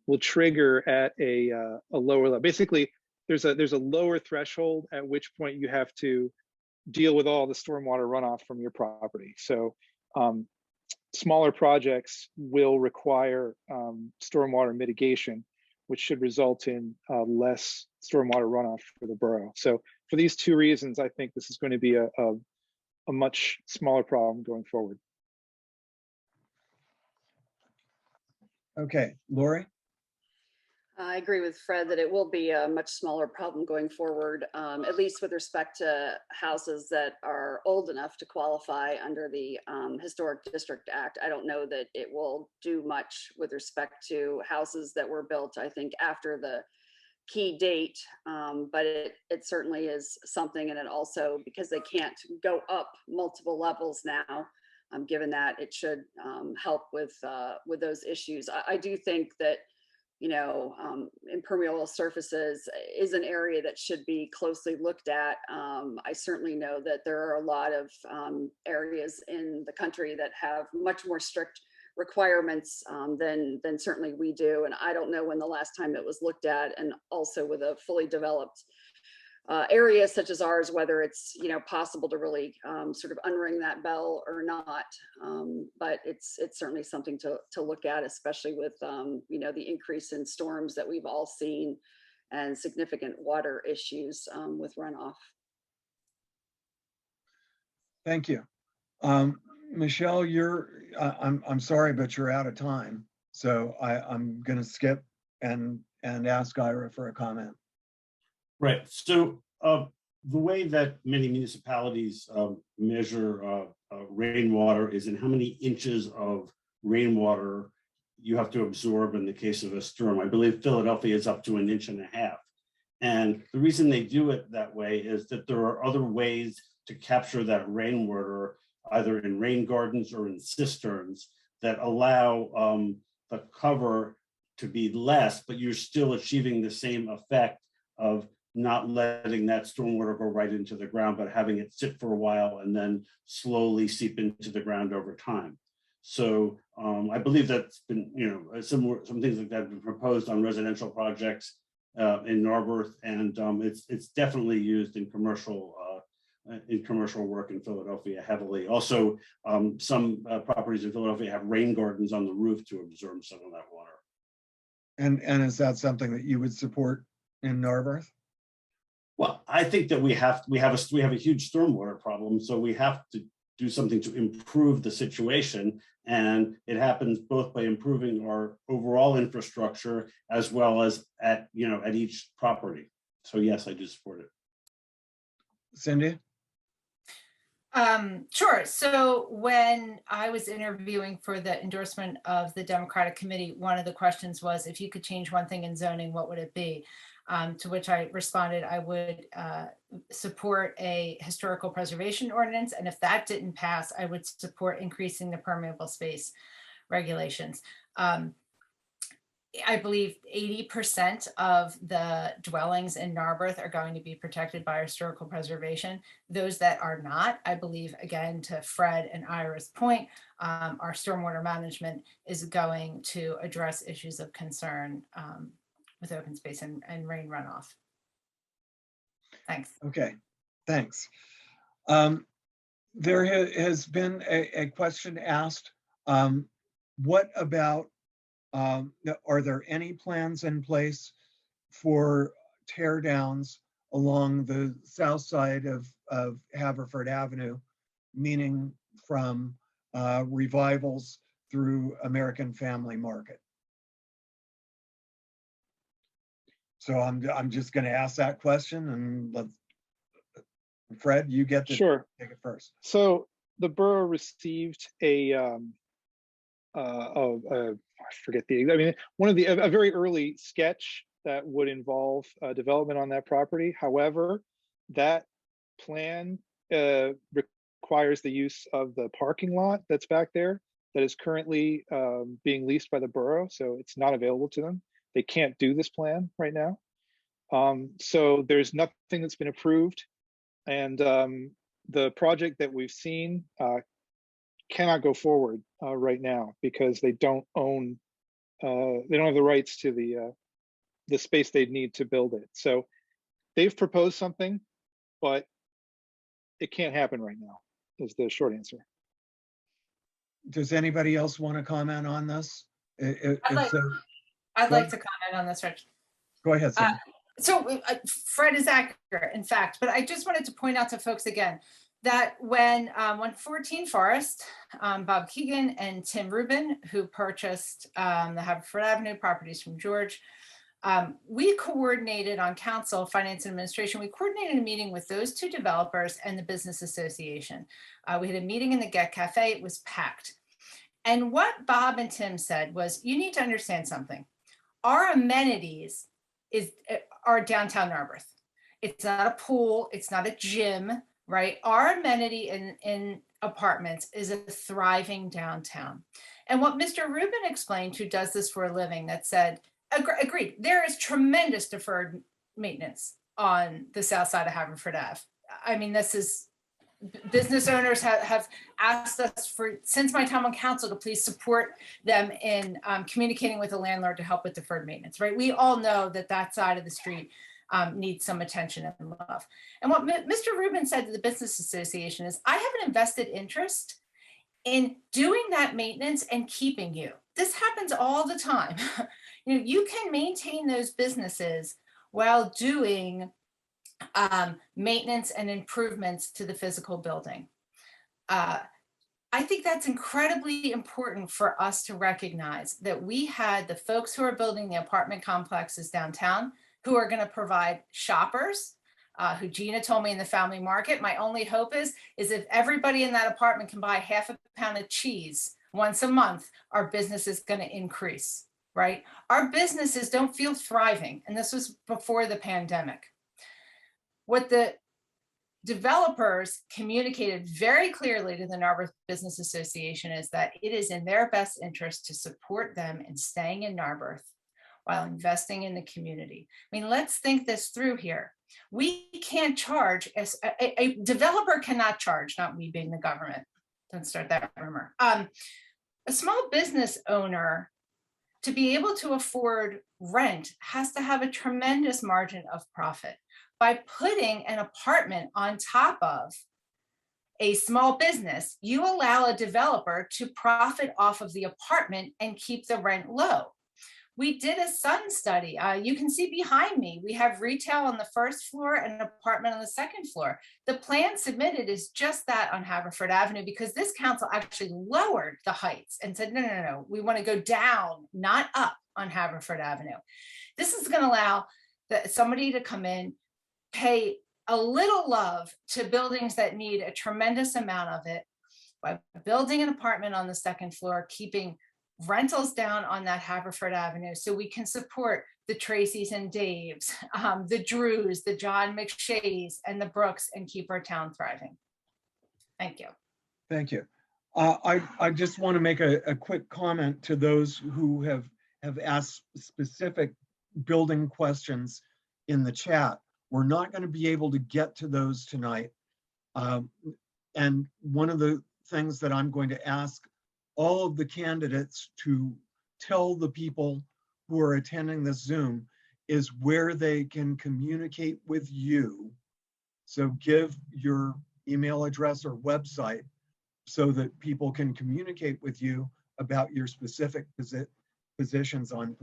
will trigger at a lower level. Basically, there's a lower threshold at which point you have to deal with all the stormwater runoff from your property. So smaller projects will require stormwater mitigation, which should result in less stormwater runoff for the borough. So for these two reasons, I think this is going to be a much smaller problem going forward. Okay, Lori? I agree with Fred that it will be a much smaller problem going forward, at least with respect to houses that are old enough to qualify under the Historic District Act. I don't know that it will do much with respect to houses that were built, I think, after the key date, but it certainly is something. And it also, because they can't go up multiple levels now, given that, it should help with those issues. I do think that, you know, impermeable surfaces is an area that should be closely looked at. I certainly know that there are a lot of areas in the country that have much more strict requirements than certainly we do. And I don't know when the last time it was looked at, and also with a fully developed area such as ours, whether it's, you know, possible to really sort of unring that bell or not. But it's certainly something to look at, especially with, you know, the increase in storms that we've all seen and significant water issues with runoff. Thank you. Michelle, I'm sorry, but you're out of time. So I'm going to skip and ask Ira for a comment. Right. So the way that many municipalities measure rainwater is in how many inches of rainwater you have to absorb in the case of a storm. I believe Philadelphia is up to 1.5 inches. And the reason they do it that way is that there are other ways to capture that rainwater, either in rain gardens or in cisterns, that allow the cover to be less, but you're still achieving the same effect of not letting that stormwater go right into the ground, but having it sit for a while and then slowly seep into the ground over time. So I believe that's been, you know, some things like that have been proposed on residential projects in Narberth, and it's definitely used in commercial work in Philadelphia heavily. Also, some properties in Philadelphia have rain gardens on the roof to absorb some of that water. And is that something that you would support in Narberth? Well, I think that we have a huge stormwater problem, so we have to do something to improve the situation, and it happens both by improving our overall infrastructure as well as at each property. So yes, I do support it. Cindy? Sure. So when I was interviewing for the endorsement of the Democratic Committee, one of the questions was, if you could change one thing in zoning, what would it be? To which I responded, I would support a historical preservation ordinance. And if that didn't pass, I would support increasing the permeable space regulations. I believe 80% of the dwellings in Narberth are going to be protected by historical preservation. Those that are not, I believe, again, to Fred and Ira's point, our stormwater management is going to address issues of concern with open space and rain runoff. Thanks. Okay, thanks. There has been a question asked. What about, are there any plans in place for tear downs along the south side of Haverford Avenue, meaning from Revivals through American Family Market? So I'm just going to ask that question, and let's, Fred, you get to Sure. take it first. So the borough received I forget a very early sketch that would involve development on that property. However, that plan requires the use of the parking lot that's back there that is currently being leased by the borough, so it's not available to them. They can't do this plan right now. So there's nothing that's been approved, and the project that we've seen cannot go forward right now because they don't own, they don't have the rights to the space they'd need to build it. So they've proposed something, but it can't happen right now, is the short answer. Does anybody else want to comment on this? I'd like to comment on this, Rich. Go ahead, Sam. So Fred is accurate, in fact, but I just wanted to point out to folks again that when 14 Forest, Bob Keegan and Tim Rubin, who purchased the Haverford Avenue properties from George, we coordinated on council, finance and administration, we coordinated a meeting with those two developers and the business association. We had a meeting in the Get Cafe, it was packed. And what Bob and Tim said was, you need to understand something. Our amenities are downtown Narberth. It's not a pool, it's not a gym, right? Our amenity in apartments is a thriving downtown. And what Mr. Rubin explained, who does this for a living, that said, agreed, there is tremendous deferred maintenance on the south side of Haverford Ave. I mean, this is, business owners have asked us since my time on council to please support them in communicating with the landlord to help with deferred maintenance, right? We all know that side of the street needs some attention and love. And what Mr. Rubin said to the Business Association is, I have an invested interest in doing that maintenance and keeping you. This happens all the time. You can maintain those businesses while doing maintenance and improvements to the physical building. I think that's incredibly important for us to recognize that we had the folks who are building the apartment complexes downtown who are going to provide shoppers, who Gina told me in the family market. My only hope is if everybody in that apartment can buy half a pound of cheese once a month, our business is going to increase, right? Our businesses don't feel thriving. And this was before the pandemic. What the developers communicated very clearly to the Narberth Business Association is that it is in their best interest to support them in staying in Narberth while investing in the community. I mean, let's think this through here. We can't charge, a developer cannot charge, not we being the government. Don't start that rumor. A small business owner, to be able to afford rent, has to have a tremendous margin of profit. By putting an apartment on top of a small business, you allow a developer to profit off of the apartment and keep the rent low. We did a Sun study. You can see behind me, we have retail on the first floor and an apartment on the second floor. The plan submitted is just that on Haverford Avenue because this council actually lowered the heights and said, no, we want to go down, not up on Haverford Avenue. This is going to allow somebody to come in, pay a little love to buildings that need a tremendous amount of it by building an apartment on the second floor, keeping rentals down on that Haverford Avenue so we can support the Tracys and Daves, the Drews, the John McShays, and the Brooks, and keep our town thriving. Thank you. Thank you. I just want to make a quick comment to those who have have asked specific building questions in the chat. We're not going to be able to get to those tonight. And one of the things that I'm going to ask all of the candidates to tell the people who are attending this Zoom is where they can communicate with you. So give your email address or website so that people can communicate with you about your specific positions on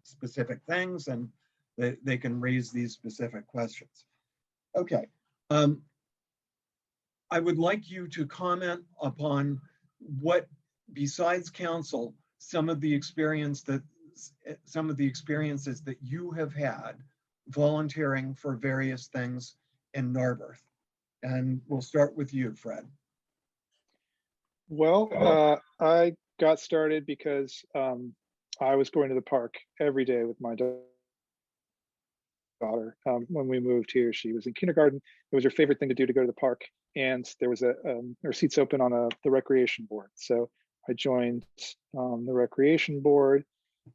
specific things, and they can raise these specific questions. Okay. I would like you to comment upon what, besides council, some of the experiences that you have had volunteering for various things in Narberth. And we'll start with you, Fred. Well, I got started because I was going to the park every day with my daughter. When we moved here, she was in kindergarten. It was her favorite thing to do to go to the park. And there was her seats open on the recreation board. So I joined the recreation board,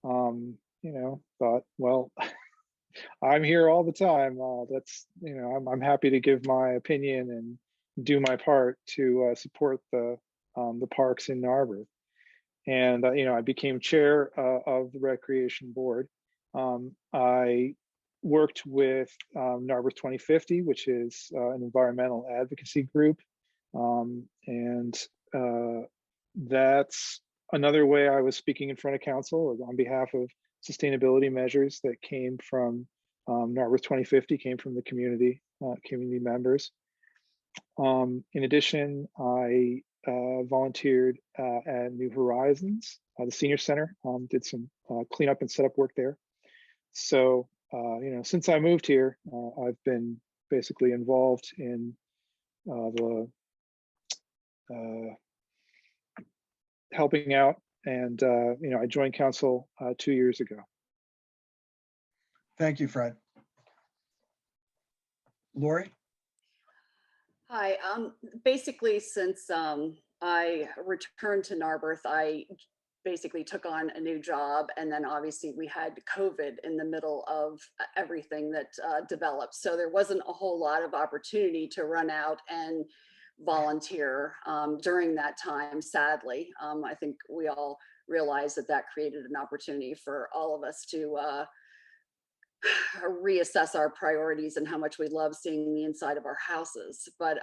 thought, well, I'm here all the time. I'm happy to give my opinion and do my part to support the parks in Narberth. And, I became chair of the recreation board. I worked with Narberth 2050, which is an environmental advocacy group. That's another way I was speaking in front of council on behalf of sustainability measures that came from Narberth 2050, came from the community members. In addition, I volunteered at New Horizons, the senior center, did some cleanup and setup work there. So, since I moved here, I've been basically involved in helping out, and I joined council 2 years ago. Thank you, Fred. Lori? Hi, basically since I returned to Narberth, I basically took on a new job, and then obviously we had COVID in the middle of everything that developed. So there wasn't a whole lot of opportunity to run out and volunteer during that time, sadly. I think we all realized that created an opportunity for all of us to reassess our priorities and how much we love seeing the inside of our houses. But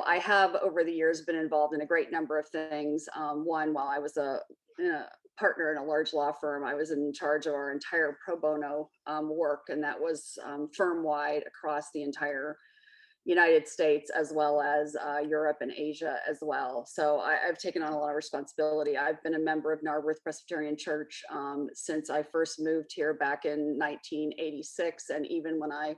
I have over the years been involved in a great number of things. One, while I was a partner in a large law firm, I was in charge of our entire pro bono work, and that was firm-wide across the entire United States, as well as Europe and Asia as well. So I've taken on a lot of responsibility. I've been a member of Narberth Presbyterian Church since I first moved here back in 1986. And even when I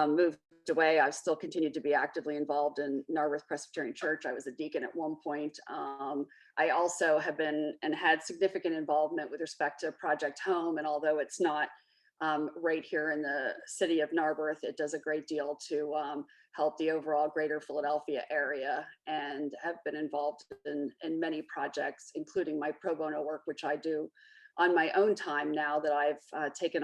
moved away, I've still continued to be actively involved in Narberth Presbyterian Church. I was a deacon at one point. I also have been and had significant involvement with respect to Project Home. And although it's not right here in the city of Narberth, it does a great deal to help the overall greater Philadelphia area, and have been involved in many projects, including my pro bono work, which I do on my own time now that I've taken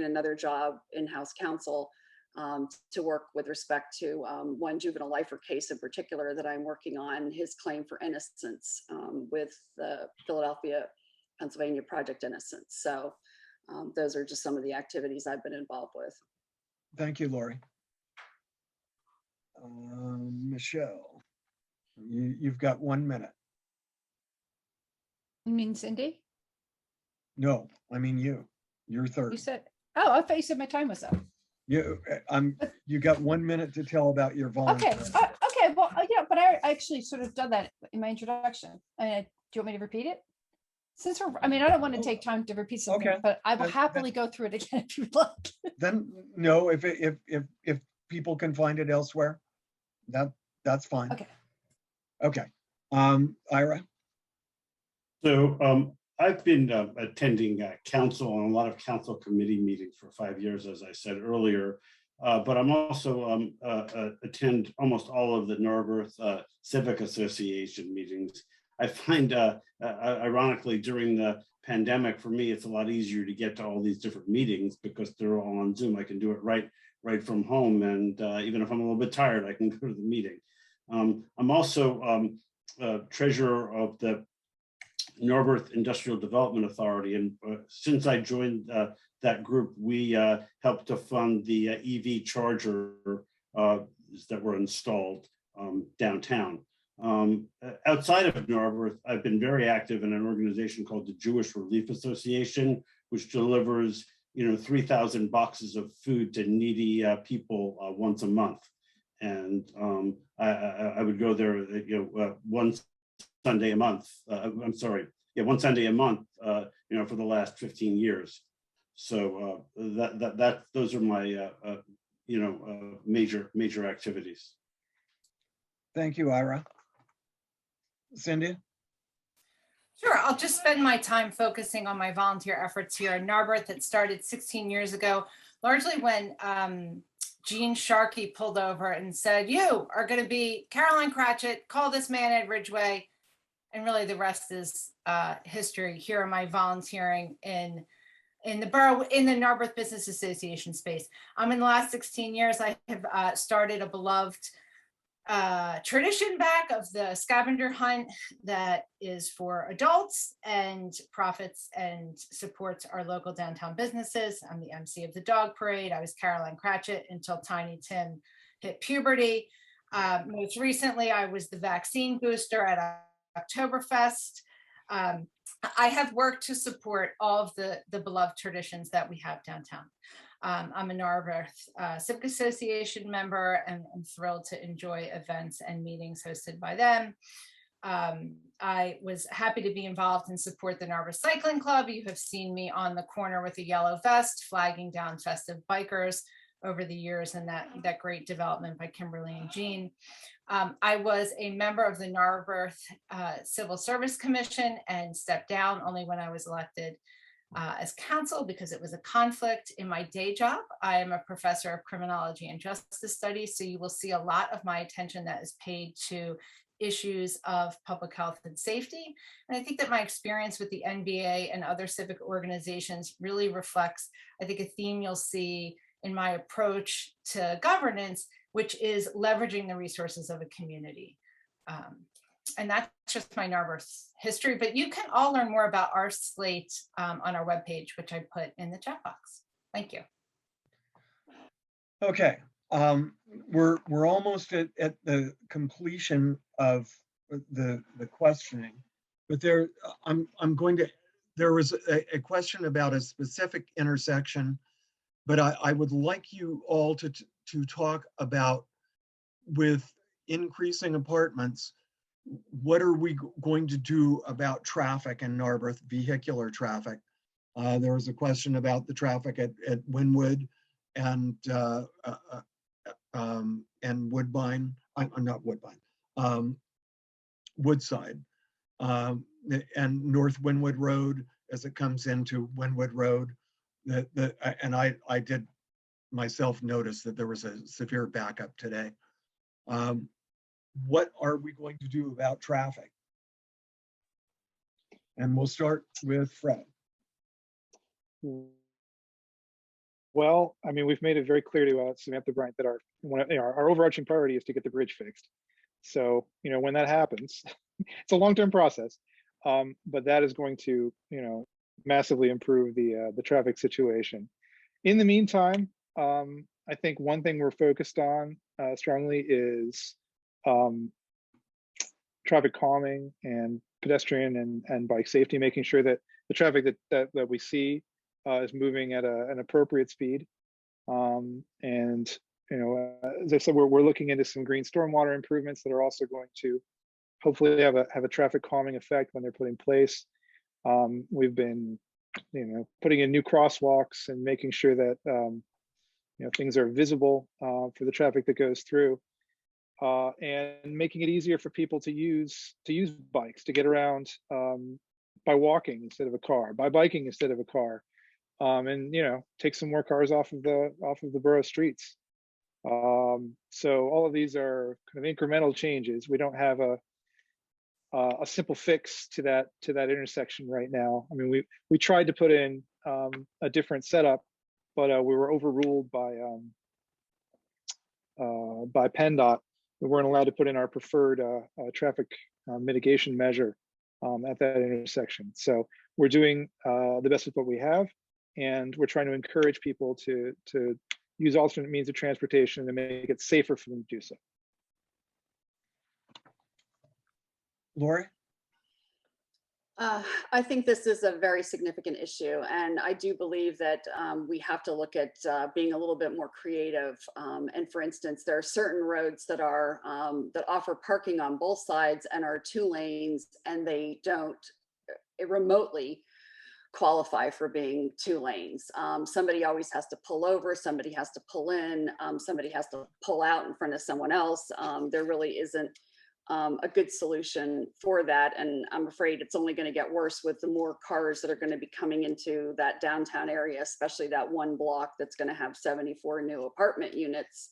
another job in-house counsel to work with respect to one juvenile lifer case in particular that I'm working on, his claim for innocence with the Philadelphia, Pennsylvania Project Innocence. So those are just some of the activities I've been involved with. Thank you, Lori. Michelle, you've got 1 minute. You mean Cindy? No, I mean you. You're third. You said, oh, I thought you said my time was up. You got 1 minute to tell about your volunteer. Okay, okay, well, but I actually sort of done that in my introduction. Do you want me to repeat it? Since I don't want to take time to repeat something, Okay. but I will happily go through it again if you'd like. Then no, if people can find it elsewhere, that's fine. Okay. Okay. Ira? So I've been attending council and a lot of council committee meetings for 5 years, as I said earlier. But I'm also attend almost all of the Narberth Civic Association meetings. I find, ironically, during the pandemic, for me, it's a lot easier to get to all these different meetings because they're all on Zoom. I can do it right from home. And even if I'm a little bit tired, I can go to the meeting. I'm also treasurer of the Norberth Industrial Development Authority. And since I joined that group, we helped to fund the EV charger that were installed downtown. Outside of Norberth, I've been very active in an organization called the Jewish Relief Association, which delivers 3,000 boxes of food to needy people once a month. And I would go there, one Sunday a month. One Sunday a month, for the last 15 years. So those are my major activities. Thank you, Ira. Cindy? Sure, I'll just spend my time focusing on my volunteer efforts here in Narberth that started 16 years ago, largely when Gene Sharkey pulled over and said, "You are going to be Caroline Cratchit, call this man Ed Ridgway." And really the rest is history. Here am I volunteering in the borough, in the Narberth Business Association space. In the last 16 years, I have started a beloved tradition back of the scavenger hunt that is for adults and profits and supports our local downtown businesses. I'm the MC of the dog parade. I was Caroline Cratchit until Tiny Tim hit puberty. Most recently, I was the vaccine booster at Oktoberfest. I have worked to support all of the beloved traditions that we have downtown. I'm a Narberth Civic Association member, and I'm thrilled to enjoy events and meetings hosted by them. I was happy to be involved and support the Narberth Cycling Club. You have seen me on the corner with a yellow vest, flagging down festive bikers over the years, and that great development by Kimberly and Jean. I was a member of the Narberth Civil Service Commission and stepped down only when I was elected as counsel because it was a conflict in my day job. I am a professor of criminology and justice studies, so you will see a lot of my attention that is paid to issues of public health and safety. And I think that my experience with the NBA and other civic organizations really reflects, I think, a theme you'll see in my approach to governance, which is leveraging the resources of a community. And that's just my Narberth history, but you can all learn more about our slate on our webpage, which I put in the chat box. Thank you. Okay, we're almost at the completion of the questioning, but there was a question about a specific intersection, but I would like you all to talk about, with increasing apartments, what are we going to do about traffic in Narberth, vehicular traffic? There was a question about the traffic at Wynwood and Woodbine, not Woodbine, Woodside, and North Wynwood Road as it comes into Wynwood Road. And I did myself notice that there was a severe backup today. What are we going to do about traffic? And we'll start with Fred. Well, I mean, we've made it very clear to Samantha Bryant that our overarching priority is to get the bridge fixed. So, when that happens, it's a long-term process, but that is going to, massively improve the traffic situation. In the meantime, I think one thing we're focused on strongly is traffic calming and pedestrian and bike safety, making sure that the traffic that we see is moving at an appropriate speed. And as I said, we're looking into some green stormwater improvements that are also going to hopefully have a traffic calming effect when they're put in place. We've been putting in new crosswalks and making sure that things are visible for the traffic that goes through, and making it easier for people to use bikes to get around by walking instead of a car, by biking instead of a car, and take some more cars off of the borough streets. So all of these are kind of incremental changes. We don't have a simple fix to that intersection right now. I mean, we tried to put in a different setup, but we were overruled by PennDOT. We weren't allowed to put in our preferred traffic mitigation measure at that intersection. So we're doing the best with what we have, and we're trying to encourage people to use alternate means of transportation and make it safer for them to do so. Lori? I think this is a very significant issue, and I do believe that we have to look at being a little bit more creative. And for instance, there are certain roads that are that offer parking on both sides and are 2 lanes, and they don't remotely qualify for being 2 lanes. Somebody always has to pull over, somebody has to pull in, somebody has to pull out in front of someone else. There really isn't a good solution for that. And I'm afraid it's only going to get worse with the more cars that are going to be coming into that downtown area, especially that one block that's going to have 74 new apartment units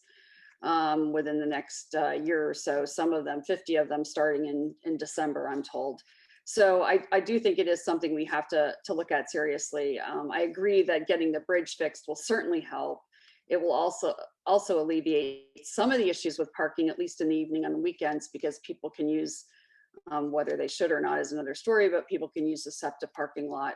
within the next year or so. Some of them, 50 of them starting in December, I'm told. So I do think it is something we have to look at seriously. I agree that getting the bridge fixed will certainly help. It will also alleviate some of the issues with parking, at least in the evening on the weekends, because people can use, whether they should or not is another story, but people can use the SEPTA parking lot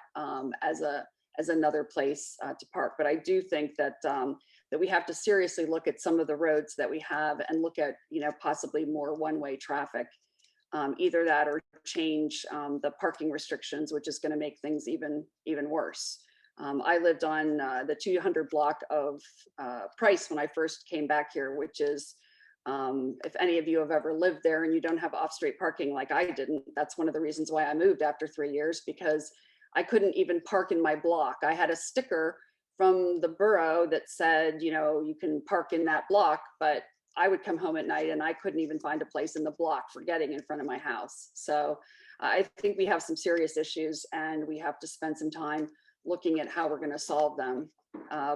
as another place to park. But I do think that that we have to seriously look at some of the roads that we have and look at, possibly more one-way traffic. Either that or change the parking restrictions, which is going to make things even worse. I lived on the 200 block of Price when I first came back here, which is, if any of you have ever lived there and you don't have off-street parking like I didn't, that's one of the reasons why I moved after 3 years, because I couldn't even park in my block. I had a sticker from the borough that said, you can park in that block, but I would come home at night and I couldn't even find a place in the block for getting in front of my house. So I think we have some serious issues, and we have to spend some time looking at how we're going to solve them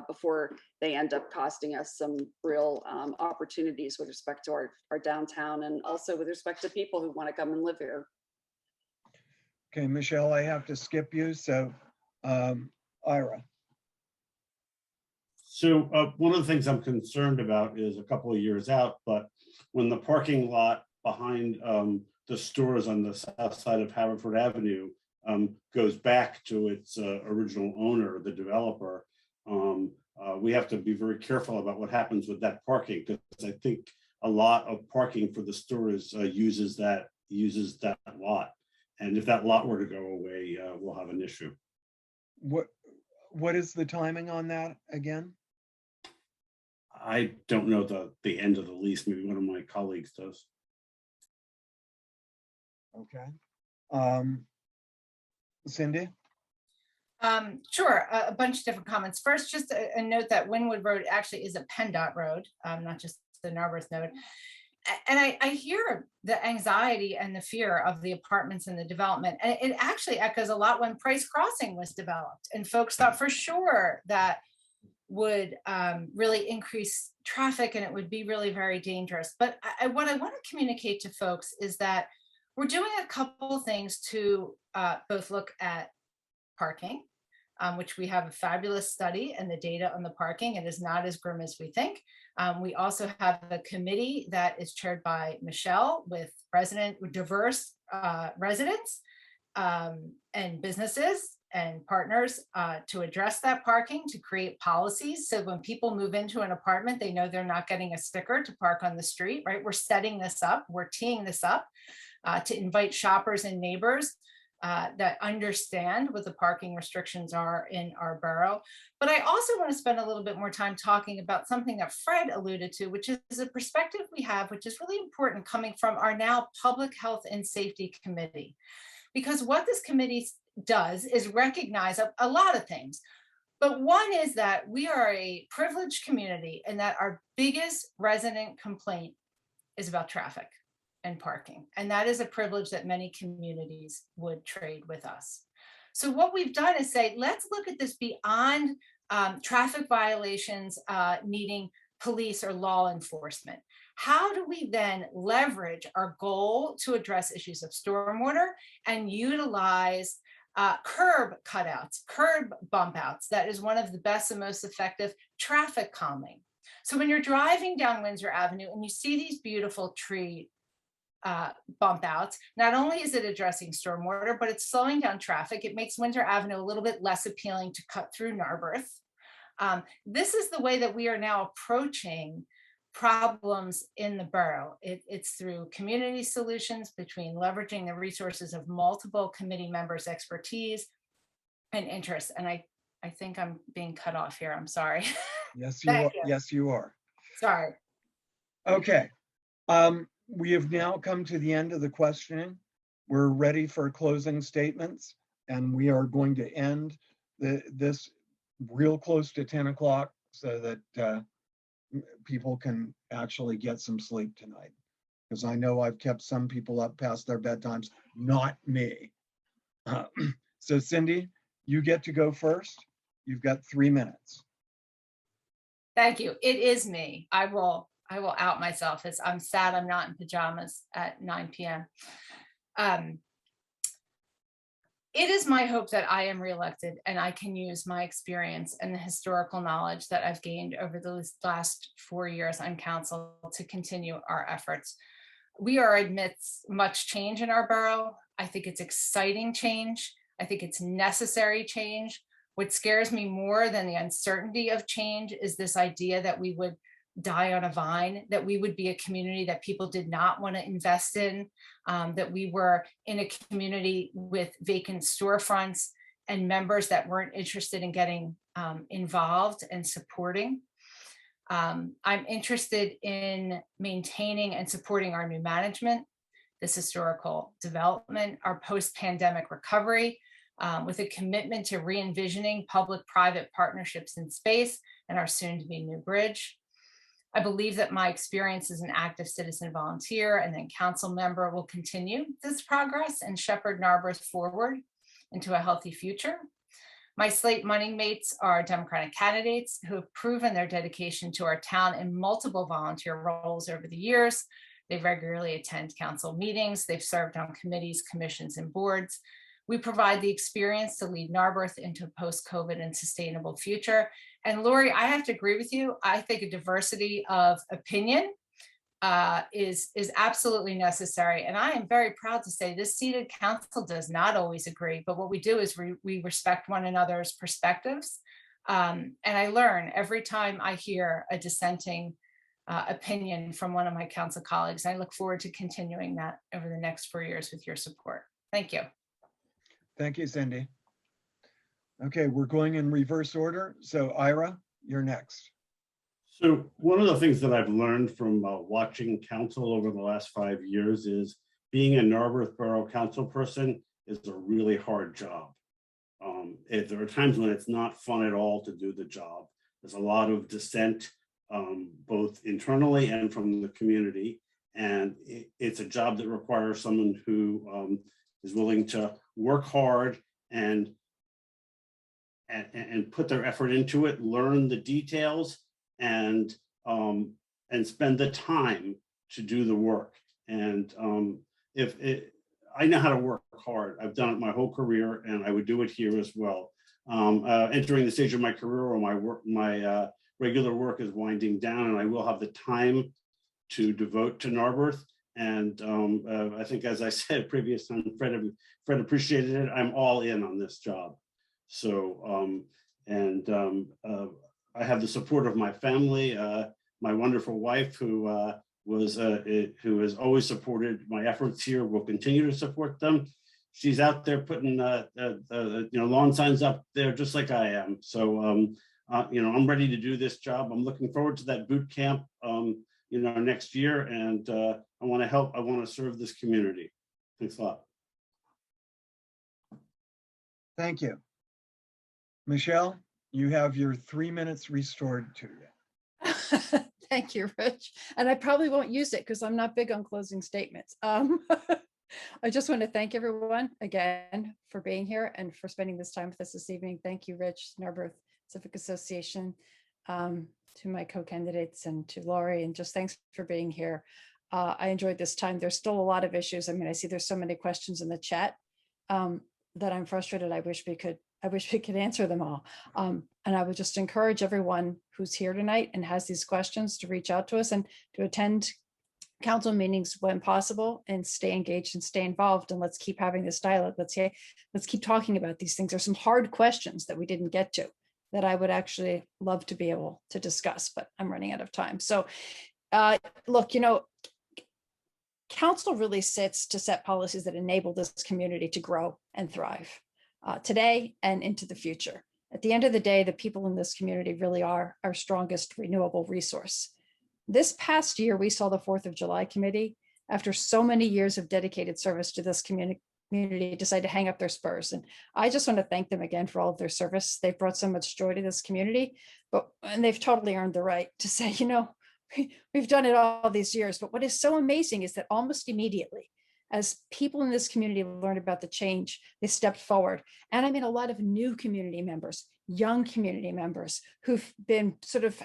before they end up costing us some real opportunities with respect to our downtown, and also with respect to people who want to come and live here. Okay, Michelle, I have to skip you. So Ira. So one of the things I'm concerned about is a couple of years out, but when the parking lot behind the stores on the south side of Haverford Avenue goes back to its original owner, the developer, we have to be very careful about what happens with that parking, because I think a lot of parking for the stores uses that lot. And if that lot were to go away, we'll have an issue. What is the timing on that again? I don't know the end of the lease. Maybe one of my colleagues does. Okay. Cindy? Sure, a bunch of different comments. First, just a note that Wynwood Road actually is a PennDOT road, not just the Narberth node. And I hear the anxiety and the fear of the apartments and the development. And it actually echoes a lot when Price Crossing was developed, and folks thought for sure that would really increase traffic and it would be really very dangerous. But what I want to communicate to folks is that we're doing a couple things to both look at parking, which we have a fabulous study, and the data on the parking, it is not as grim as we think. We also have a committee that is chaired by Michelle with diverse residents and businesses and partners to address that parking, to create policies. So when people move into an apartment, they know they're not getting a sticker to park on the street, right? We're setting this up, we're teeing this up to invite shoppers and neighbors that understand what the parking restrictions are in our borough. But I also want to spend a little bit more time talking about something that Fred alluded to, which is a perspective we have, which is really important, coming from our now Public Health and Safety Committee. Because what this committee does is recognize a lot of things. But one is that we are a privileged community, and that our biggest resident complaint is about traffic and parking. And that is a privilege that many communities would trade with us. So what we've done is say, let's look at this beyond traffic violations needing police or law enforcement. How do we then leverage our goal to address issues of stormwater and utilize curb cutouts, curb bump outs? That is one of the best and most effective traffic calming. So when you're driving down Windsor Avenue and you see these beautiful tree bump outs, not only is it addressing stormwater, but it's slowing down traffic. It makes Windsor Avenue a little bit less appealing to cut through Narberth. This is the way that we are now approaching problems in the borough. It's through community solutions, between leveraging the resources of multiple committee members' expertise and interests. And I think I'm being cut off here. I'm sorry. Yes, you are. Thank you. Yes, you are. Sorry. Okay. We have now come to the end of the questioning. We're ready for closing statements, and we are going to end this real close to 10 o'clock so that people can actually get some sleep tonight. Because I know I've kept some people up past their bedtimes, not me. So Cindy, you get to go first. You've got 3 minutes. Thank you. It is me. I will out myself as I'm sad I'm not in pajamas at 9 p.m. It is my hope that I am reelected and I can use my experience and the historical knowledge that I've gained over the last 4 years on council to continue our efforts. We are amidst much change in our borough. I think it's exciting change. I think it's necessary change. What scares me more than the uncertainty of change is this idea that we would die on a vine, that we would be a community that people did not want to invest in, that we were in a community with vacant storefronts and members that weren't interested in getting involved and supporting. I'm interested in maintaining and supporting our new management, this historical development, our post-pandemic recovery, with a commitment to re-envisioning public-private partnerships in space and our soon-to-be new bridge. I believe that my experience as an active citizen volunteer and then council member will continue this progress and shepherd Narberth forward into a healthy future. My slate running mates are Democratic candidates who have proven their dedication to our town in multiple volunteer roles over the years. They regularly attend council meetings. They've served on committees, commissions, and boards. We provide the experience to lead Narberth into a post-COVID and sustainable future. And Lori, I have to agree with you. I think a diversity of opinion is absolutely necessary. And I am very proud to say this seated council does not always agree, but what we do is we respect one another's perspectives. And I learn every time I hear a dissenting opinion from one of my council colleagues. I look forward to continuing that over the next 4 years with your support. Thank you. Thank you, Cindy. Okay, we're going in reverse order. So Ira, you're next. So one of the things that I've learned from watching council over the last 5 years is being a Narberth Borough council person is a really hard job. There are times when it's not fun at all to do the job. There's a lot of dissent, both internally and from the community. And it's a job that requires someone who is willing to work hard and put their effort into it, learn the details, and spend the time to do the work. And I know how to work hard. I've done it my whole career, and I would do it here as well. Entering the stage of my career where my regular work is winding down, and I will have the time to devote to Narberth. And I think, as I said previous time, Fred appreciated it. I'm all in on this job. So, I have the support of my family, my wonderful wife, who has always supported my efforts here, will continue to support them. She's out there putting lawn signs up there just like I am. So I'm ready to do this job. I'm looking forward to that boot camp next year, and I want to help. I want to serve this community. Thanks a lot. Thank you. Michelle, you have your 3 minutes restored to you. Thank you, Rich. And I probably won't use it because I'm not big on closing statements. I just want to thank everyone again for being here and for spending this time with us this evening. Thank you, Rich, Narberth Civic Association. to my co-candidates and to Laurie, and just thanks for being here. I enjoyed this time. There's still a lot of issues. I mean, I see there's so many questions in the chat that I'm frustrated. I wish we could answer them all. And I would just encourage everyone who's here tonight and has these questions to reach out to us and to attend council meetings when possible and stay engaged and stay involved. And let's keep having this dialogue. Let's keep talking about these things. There's some hard questions that we didn't get to that I would actually love to be able to discuss, but I'm running out of time. So look, council really sits to set policies that enable this community to grow and thrive today and into the future. At the end of the day, the people in this community really are our strongest renewable resource. This past year, we saw the 4th of July committee, after so many years of dedicated service to this community, decide to hang up their spurs. And I just want to thank them again for all of their service. They've brought so much joy to this community, and they've totally earned the right to say, we've done it all these years. But what is so amazing is that almost immediately, as people in this community learned about the change, they stepped forward. And I mean, a lot of new community members, young community members who've been sort of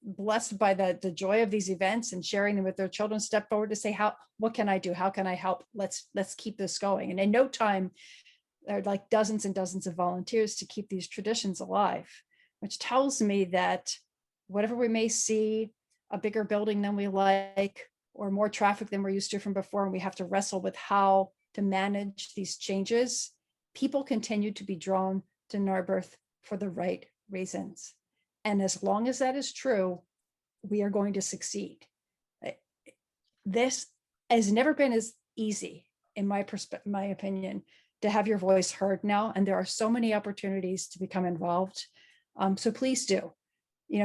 blessed by the joy of these events and sharing them with their children, step forward to say, what can I do? How can I help? Let's keep this going. And in no time, there are like dozens and dozens of volunteers to keep these traditions alive, which tells me that whatever we may see, a bigger building than we like, or more traffic than we're used to from before, and we have to wrestle with how to manage these changes, people continue to be drawn to Narberth for the right reasons. And as long as that is true, we are going to succeed. This has never been as easy, in my opinion, to have your voice heard now. And there are so many opportunities to become involved. So please do.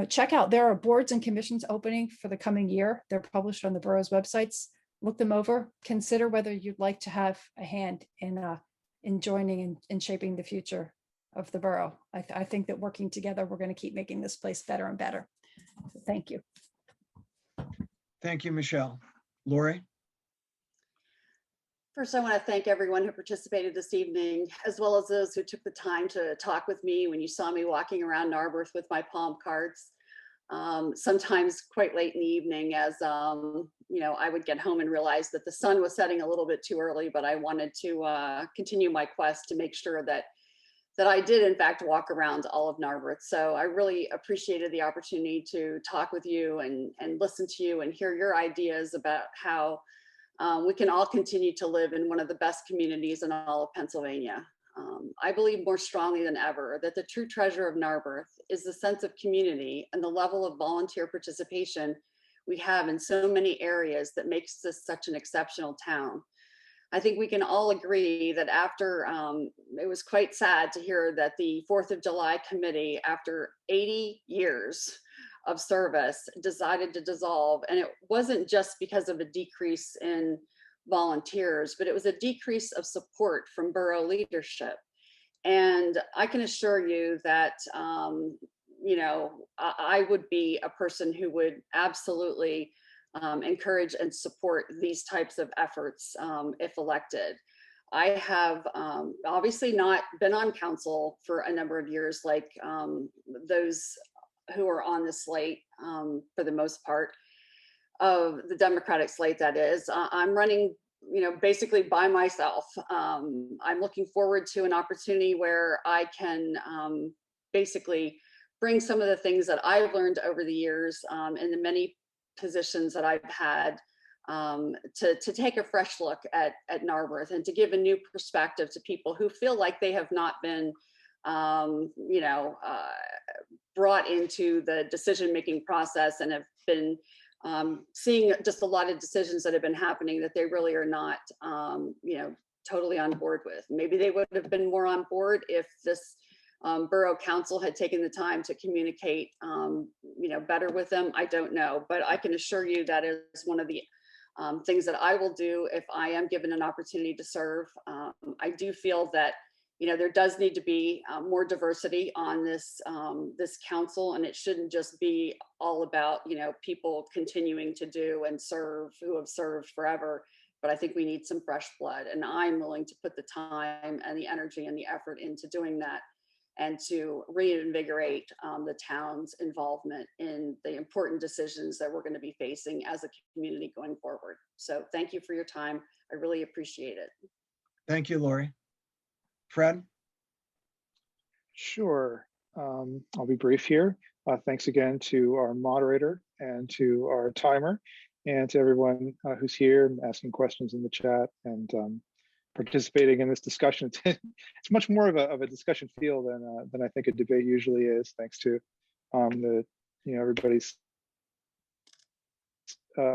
Check out, there are boards and commissions opening for the coming year. They're published on the borough's websites. Look them over. Consider whether you'd like to have a hand in joining and shaping the future of the borough. I think that working together, we're going to keep making this place better and better. So thank you. Thank you, Michelle. Lori? First, I want to thank everyone who participated this evening, as well as those who took the time to talk with me when you saw me walking around Narberth with my palm cards. Sometimes quite late in the evening, as I would get home and realize that the sun was setting a little bit too early, but I wanted to continue my quest to make sure that I did in fact walk around all of Narberth. So I really appreciated the opportunity to talk with you and listen to you and hear your ideas about how we can all continue to live in one of the best communities in all of Pennsylvania. I believe more strongly than ever that the true treasure of Narberth is the sense of community and the level of volunteer participation we have in so many areas that makes this such an exceptional town. I think we can all agree that after, it was quite sad to hear that the 4th of July committee, after 80 years of service, decided to dissolve. And it wasn't just because of a decrease in volunteers, but it was a decrease of support from borough leadership. And I can assure you that, I would be a person who would absolutely encourage and support these types of efforts if elected. I have obviously not been on council for a number of years like those who are on the slate for the most part of the Democratic slate, that is. I'm running, basically by myself. I'm looking forward to an opportunity where I can basically bring some of the things that I've learned over the years in the many positions that I've had to take a fresh look at Narberth and to give a new perspective to people who feel like they have not been brought into the decision-making process and have been seeing just a lot of decisions that have been happening that they really are not, totally on board with. Maybe they would have been more on board if this borough council had taken the time to communicate, better with them. I don't know, but I can assure you that is one of the things that I will do if I am given an opportunity to serve. I do feel that there does need to be more diversity on this council, and it shouldn't just be all about people continuing to do and serve who have served forever. But I think we need some fresh blood, and I'm willing to put the time and the energy and the effort into doing that. and to reinvigorate the town's involvement in the important decisions that we're going to be facing as a community going forward. So thank you for your time. I really appreciate it. Thank you, Lori. Fred? Sure. I'll be brief here. Thanks again to our moderator and to our timer and to everyone who's here and asking questions in the chat and participating in this discussion. It's much more of a discussion feel than I think a debate usually is, thanks to everybody's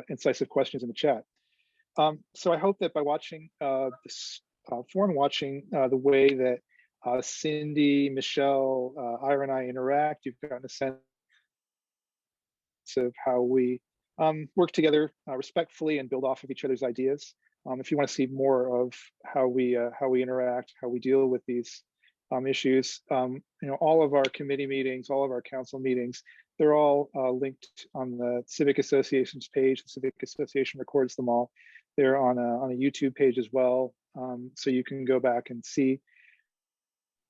incisive questions in the chat. So I hope that by watching this forum, watching the way that Cindy, Michelle, Ira, and I interact, you've gotten a sense of how we work together respectfully and build off of each other's ideas. If you want to see more of how we interact, how we deal with these issues, all of our committee meetings, all of our council meetings, they're all linked on the Civic Association's page. The Civic Association records them all. They're on a YouTube page as well, so you can go back and see.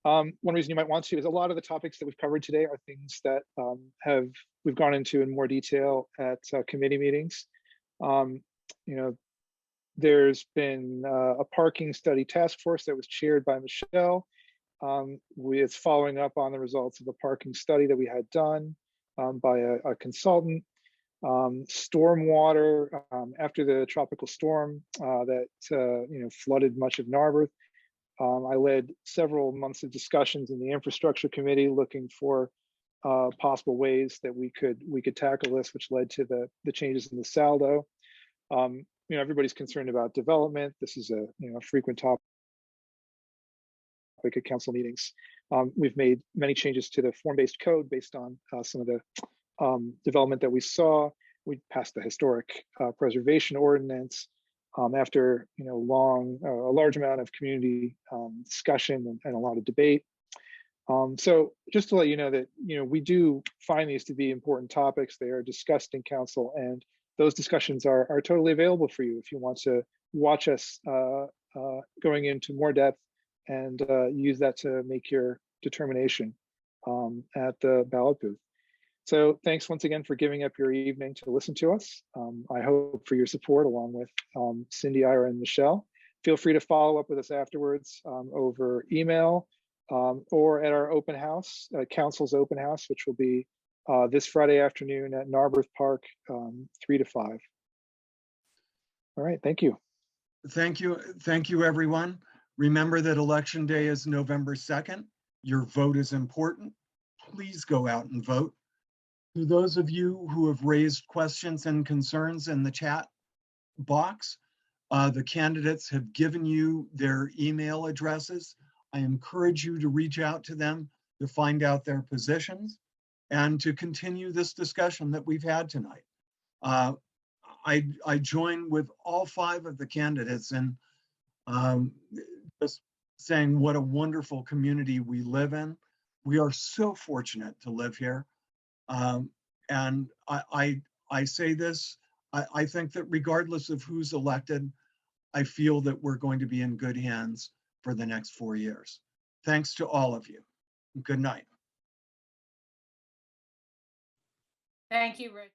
One reason you might want to is a lot of the topics that we've covered today are things that we've gone into in more detail at committee meetings. There's been a parking study task force that was chaired by Michelle. It's following up on the results of a parking study that we had done by a consultant. Stormwater, after the tropical storm that flooded much of Narberth. I led several months of discussions in the infrastructure committee looking for possible ways that we could tackle this, which led to the changes in the saldo. Everybody's concerned about development. This is a frequent topic at council meetings. We've made many changes to the form-based code based on some of the development that we saw. We passed the historic preservation ordinance after a large amount of community discussion and a lot of debate. So just to let you know that we do find these to be important topics. They are discussed in council, and those discussions are totally available for you if you want to watch us going into more depth and use that to make your determination at the ballot booth. So thanks once again for giving up your evening to listen to us. I hope for your support along with Cindy, Ira, and Michelle. Feel free to follow up with us afterwards over email or at our open house, council's open house, which will be this Friday afternoon at Narberth Park, 3 to 5. All right, thank you. Thank you, everyone. Remember that Election Day is November 2nd. Your vote is important. Please go out and vote. To those of you who have raised questions and concerns in the chat box, the candidates have given you their email addresses. I encourage you to reach out to them to find out their positions and to continue this discussion that we've had tonight. I join with all 5 of the candidates in just saying what a wonderful community we live in. We are so fortunate to live here. And I say this, I think that regardless of who's elected, I feel that we're going to be in good hands for the next 4 years. Thanks to all of you. Good night. Thank you, Rich.